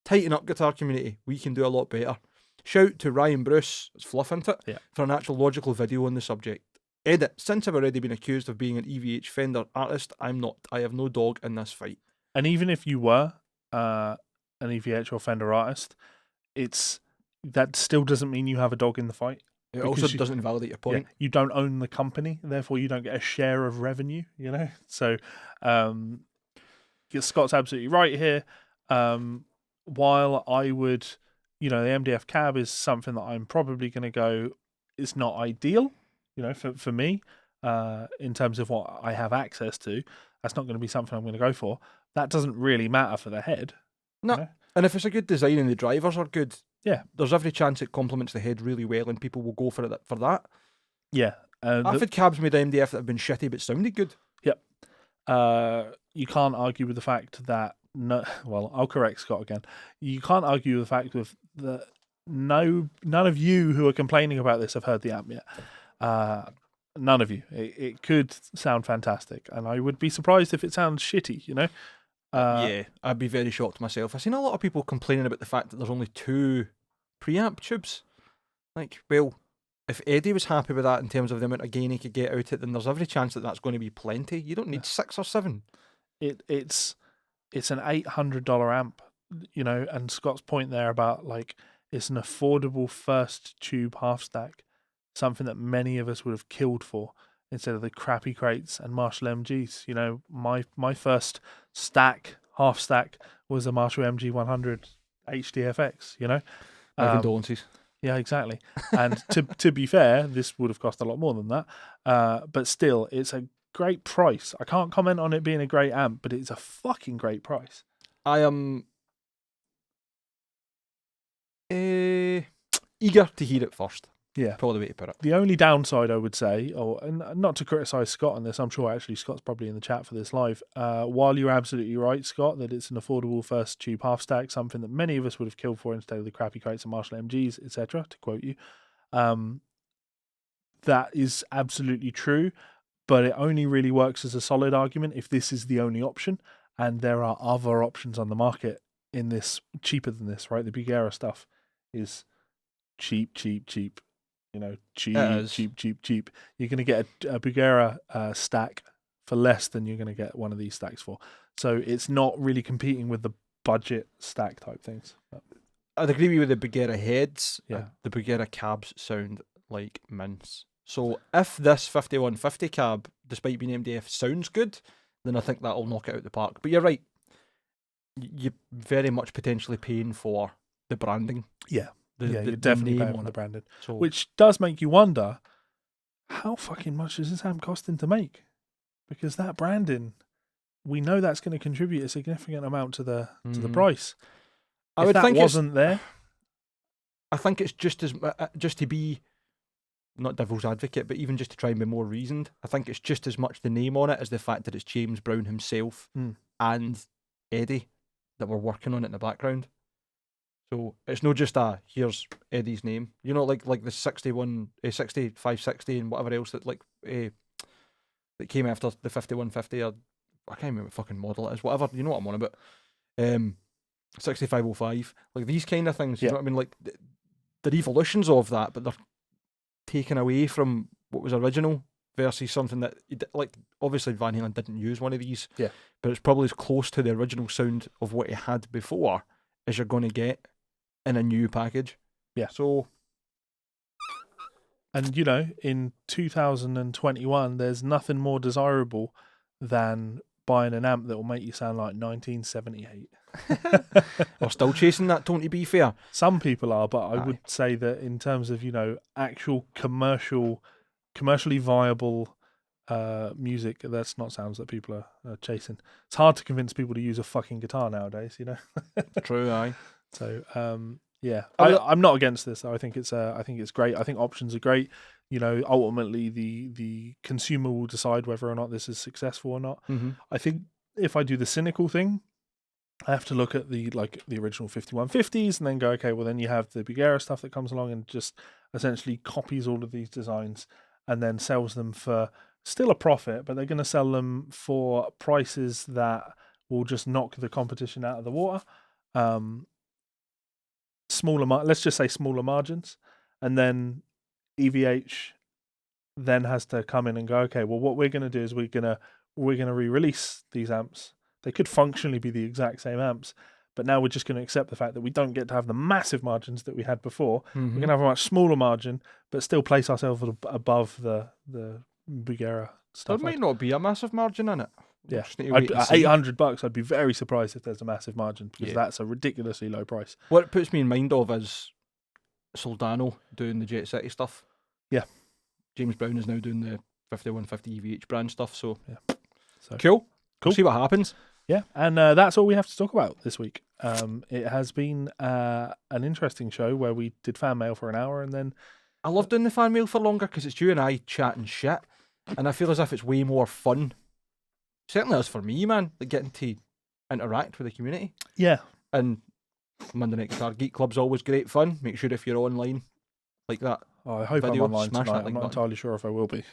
Speaker 2: Tighten up, guitar community. We can do a lot better. Shout to Ryan Bruce, it's fluff, isn't it?
Speaker 1: Yeah.
Speaker 2: For an actual logical video on the subject. Edit. Since I've already been accused of being an EVH Fender artist, I'm not. I have no dog in this fight.
Speaker 1: And even if you were an EVH or Fender artist, that still doesn't mean you have a dog in the fight.
Speaker 2: It also doesn't invalidate your point.
Speaker 1: Yeah, you don't own the company, therefore you don't get a share of revenue, you know? So Scott's absolutely right here. While I would, the MDF cab is something that I'm probably going to go, it's not ideal, for me, in terms of what I have access to. That's not going to be something I'm going to go for. That doesn't really matter for the head.
Speaker 2: No. And if it's a good design and the drivers are good,
Speaker 1: yeah,
Speaker 2: there's every chance it complements the head really well and people will go for it for that.
Speaker 1: Yeah.
Speaker 2: I've had cabs made of MDF that have been shitty but sounded good.
Speaker 1: Yep. You can't argue with the fact that I'll correct Scott again. You can't argue with the fact that none of you who are complaining about this have heard the amp yet. None of you. It could sound fantastic, and I would be surprised if it sounds shitty,
Speaker 2: Yeah, I'd be very shocked myself. I've seen a lot of people complaining about the fact that there's only 2 preamp tubes. Like, well, if Eddie was happy with that in terms of the amount of gain he could get out of it, then there's every chance that that's going to be plenty. You don't need 6 or 7.
Speaker 1: It's an $800 amp, and Scott's point there about, like, it's an affordable first tube half stack, something that many of us would have killed for instead of the crappy crates and Marshall MGs. My first half stack was a Marshall MG 100 HDFX,
Speaker 2: My condolences.
Speaker 1: Yeah, exactly. And to be fair, this would have cost a lot more than that. But still, it's a great price. I can't comment on it being a great amp, but it's a fucking great price.
Speaker 2: I am eager to hear it first.
Speaker 1: Yeah.
Speaker 2: Probably the way to put it.
Speaker 1: The only downside I would say, and not to criticise Scott on this, I'm sure actually Scott's probably in the chat for this live, while you're absolutely right, Scott, that it's an affordable first tube half stack, something that many of us would have killed for instead of the crappy crates and Marshall MGs, etc., to quote you, that is absolutely true, but it only really works as a solid argument if this is the only option, and there are other options on the market in this cheaper than this, right? The Bugera stuff is cheap. Cheap. You're going to get a Bugera stack for less than you're going to get one of these stacks for. So it's not really competing with the budget stack type things.
Speaker 2: I'd agree with the Bugera heads.
Speaker 1: Yeah.
Speaker 2: The Bugera cabs sound like mince. So if this 5150 cab, despite being MDF, sounds good, then I think that'll knock it out the park. But you're right. you're very much potentially paying for the branding.
Speaker 1: Yeah. You're
Speaker 2: the
Speaker 1: definitely
Speaker 2: name
Speaker 1: paying
Speaker 2: on
Speaker 1: for the
Speaker 2: it.
Speaker 1: branding.
Speaker 2: So
Speaker 1: Which does make you wonder, how fucking much is this amp costing to make? Because that branding, we know that's going to contribute a significant amount to the price.
Speaker 2: I
Speaker 1: If
Speaker 2: would
Speaker 1: that
Speaker 2: think
Speaker 1: wasn't there,
Speaker 2: I think it's just to be not devil's advocate, but even just to try and be more reasoned. I think it's just as much the name on it as the fact that it's James Brown himself and Eddie that were working on it in the background. So it's not just here's Eddie's name. You know, like the 6560 and whatever else that that came after the 5150 or I can't remember what fucking model it is. Whatever, you know what I'm on about. 6505, like these kind of things. You know what I mean? Like they're evolutions of that, but they're taken away from what was original versus something that like obviously Van Halen didn't use one of these.
Speaker 1: Yeah,
Speaker 2: but it's probably as close to the original sound of what he had before as you're going to get in a new package.
Speaker 1: Yeah.
Speaker 2: So,
Speaker 1: and you know, in 2021, there's nothing more desirable than buying an amp that will make you sound like 1978.
Speaker 2: we're still chasing that, to be fair.
Speaker 1: Some people are, but I would say that in terms of, you know, actual commercially viable music, that's not sounds that people are chasing. It's hard to convince people to use a fucking guitar nowadays, you know.
Speaker 2: True, aye.
Speaker 1: So yeah, I'm not against this. I think it's great. I think options are great. You know, ultimately the consumer will decide whether or not this is successful or not. I think if I do the cynical thing, I have to look at the original 5150s and then go, okay, well then you have the Big Era stuff that comes along and just essentially copies all of these designs and then sells them for still a profit, but they're going to sell them for prices that will just knock the competition out of the water. Let's just say smaller margins, and then EVH then has to come in and go, okay, well what we're going to do is we're going to re-release these amps. They could functionally be the exact same amps, but now we're just going to accept the fact that we don't get to have the massive margins that we had before. We're going to have a much smaller margin, but still place ourselves above the Big Era stuff.
Speaker 2: There might not be a massive margin in it.
Speaker 1: Yeah, at $800, I'd be very surprised if there's a massive margin because that's a ridiculously low price.
Speaker 2: What it puts me in mind of is Soldano doing the Jet City stuff.
Speaker 1: Yeah,
Speaker 2: James Brown is now doing the 5150 EVH brand stuff. So
Speaker 1: yeah,
Speaker 2: cool. We'll see what happens.
Speaker 1: Yeah, and that's all we have to talk about this week. It has been an interesting show where we did fan mail for an hour and then...
Speaker 2: I love doing the fan mail for longer because it's you and I chatting shit, and I feel as if it's way more fun. Certainly is for me, man, like getting to interact with the community.
Speaker 1: Yeah.
Speaker 2: And Monday Night Guitar Geek Club's always great fun. Make sure if you're online like that.
Speaker 1: Oh, I hope
Speaker 2: video,
Speaker 1: I'm online
Speaker 2: smash
Speaker 1: tonight.
Speaker 2: that
Speaker 1: I'm not entirely sure if I will be.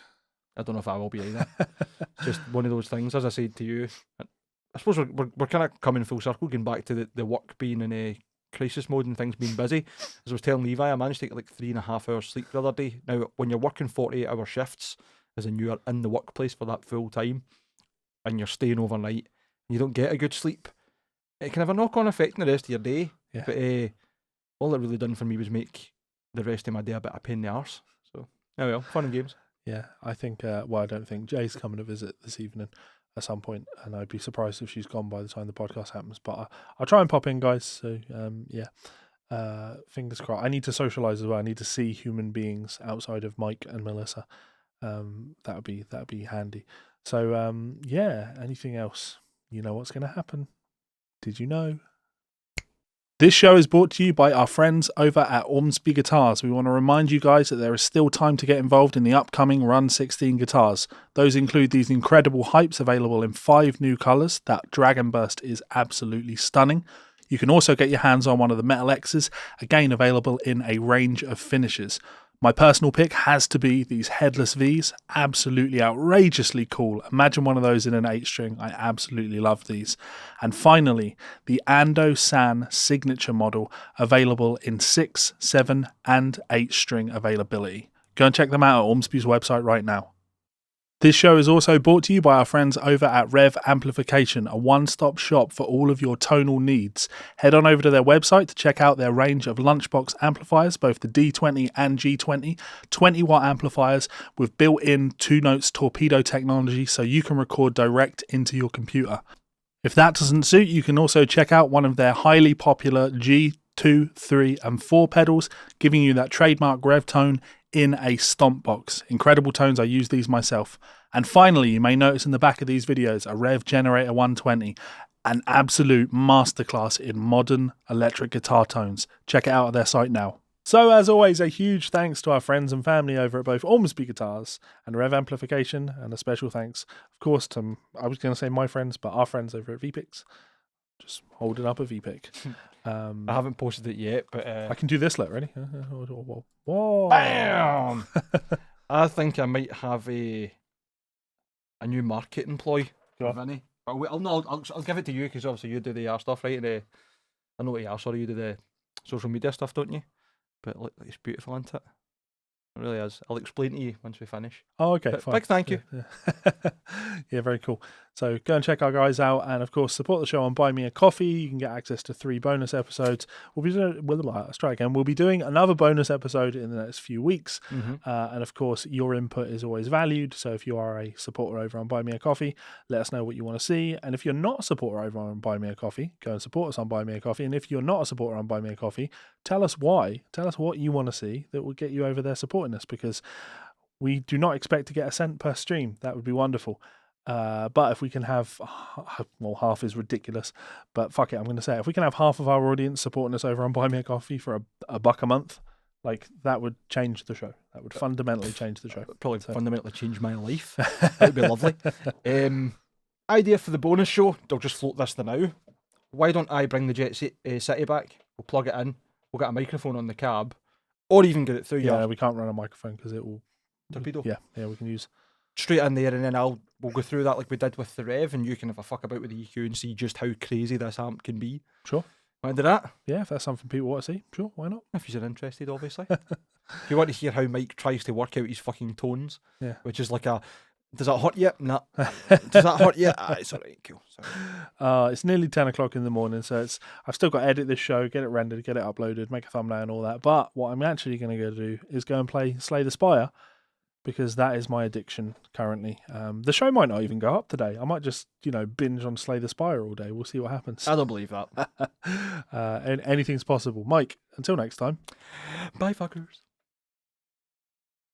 Speaker 2: I don't know if I will be either. It's just one of those things, as I said to you. I suppose we're kind of coming full circle, going back to the work being in a crisis mode and things being busy. As I was telling Levi, I managed to get like 3.5 hours sleep the other day. Now, when you're working 48-hour shifts, as in you are in the workplace for that full time, and you're staying overnight, and you don't get a good sleep, it can have a knock-on effect on the rest of your day.
Speaker 1: Yeah.
Speaker 2: But all it really done for me was make the rest of my day a bit of a pain in the arse. So, oh well, fun and games.
Speaker 1: Yeah, I think, I don't think Jay's coming to visit this evening at some point, and I'd be surprised if she's gone by the time the podcast happens. But I'll try and pop in, guys. So, fingers crossed. I need to socialise as well. I need to see human beings outside of Mike and Melissa. That would be handy. So, anything else? You know what's going to happen. Did you know? This show is brought to you by our friends over at Ormsby Guitars. We want to remind you guys that there is still time to get involved in the upcoming Run 16 guitars. Those include these incredible hypes available in 5 new colours. That Dragon Burst is absolutely stunning. You can also get your hands on one of the Metal X's, again available in a range of finishes. My personal pick has to be these headless Vs, absolutely outrageously cool. Imagine one of those in an 8-string, I absolutely love these. And finally, the Ando San signature model, available in 6, 7 and 8-string availability. Go and check them out at Ormsby's website right now. This show is also brought to you by our friends over at Rev Amplification, a one-stop shop for all of your tonal needs. Head on over to their website to check out their range of lunchbox amplifiers, both the D20 and G20, 20-watt amplifiers with built-in 2-notes torpedo technology so you can record direct into your computer. If that doesn't suit, you can also check out one of their highly popular G2, 3 and 4 pedals, giving you that trademark rev tone in a stomp box. Incredible tones, I use these myself. And finally, you may notice in the back of these videos a Rev Generator 120, an absolute masterclass in modern electric guitar tones. Check it out at their site now. So as always, a huge thanks to our friends and family over at both Ormsby Guitars and Rev Amplification, and a special thanks, of course, to, I was going to say my friends, but our friends over at VPix. Just holding up a VPick.
Speaker 2: I haven't posted it yet, but
Speaker 1: I can do this, look, ready? Whoa.
Speaker 2: Bam! I think I might have a new marketing ploy. Vinny. I'll give it to you because obviously you do the AR stuff, right? I know AR, sorry, you do the social media stuff, don't you? But look, it's beautiful, isn't it? It really is. I'll explain to you once we finish.
Speaker 1: Oh, okay.
Speaker 2: But
Speaker 1: fine.
Speaker 2: big thank you.
Speaker 1: Yeah, very cool. So go and check our guys out, and of course support the show on Buy Me a Coffee. You can get access to 3 bonus episodes. We'll be doing another bonus episode in the next few weeks, and of course your input is always valued. So if you are a supporter over on Buy Me a Coffee, let us know what you want to see. And if you're not a supporter over on Buy Me a Coffee, go and support us on Buy Me a Coffee. And if you're not a supporter on Buy Me a Coffee, tell us why. Tell us what you want to see that will get you over there supporting us, because we do not expect to get a cent per stream. That would be wonderful. But if we can have, well, half is ridiculous, but fuck it, I'm going to say it. If we can have half of our audience supporting us over on Buy Me a Coffee for a buck a month, like, that would change the show. That would fundamentally change the show.
Speaker 2: Probably fundamentally change my life. That would be lovely. Idea for the bonus show, I'll just float this to now. Why don't I bring the Jet City back? We'll plug it in. We'll get a microphone on the cab, or even get it through
Speaker 1: Yeah, we can't run a microphone because it will...
Speaker 2: torpedo.
Speaker 1: Yeah, we can use...
Speaker 2: Straight in there, and then we'll go through that like we did with the Rev, and you can have a fuck about with the EQ and see just how crazy this amp can be.
Speaker 1: Sure.
Speaker 2: Want to do that?
Speaker 1: Yeah, if that's something people want to see, sure, why not?
Speaker 2: If you're interested, obviously. If you want to hear how Mike tries to work out his fucking tones,
Speaker 1: yeah,
Speaker 2: which is like a... Does that hurt you? Nah. Does that hurt you? It's alright, cool.
Speaker 1: It's nearly 10 o'clock in the morning, so I've still got to edit this show, get it rendered, get it uploaded, make a thumbnail and all that. But what I'm actually going to go do is go and play Slay the Spire, because that is my addiction currently. The show might not even go up today. I might just, binge on Slay the Spire all day. We'll see what happens.
Speaker 2: I don't believe that.
Speaker 1: Anything's possible. Mike, until next time.
Speaker 2: Bye, fuckers.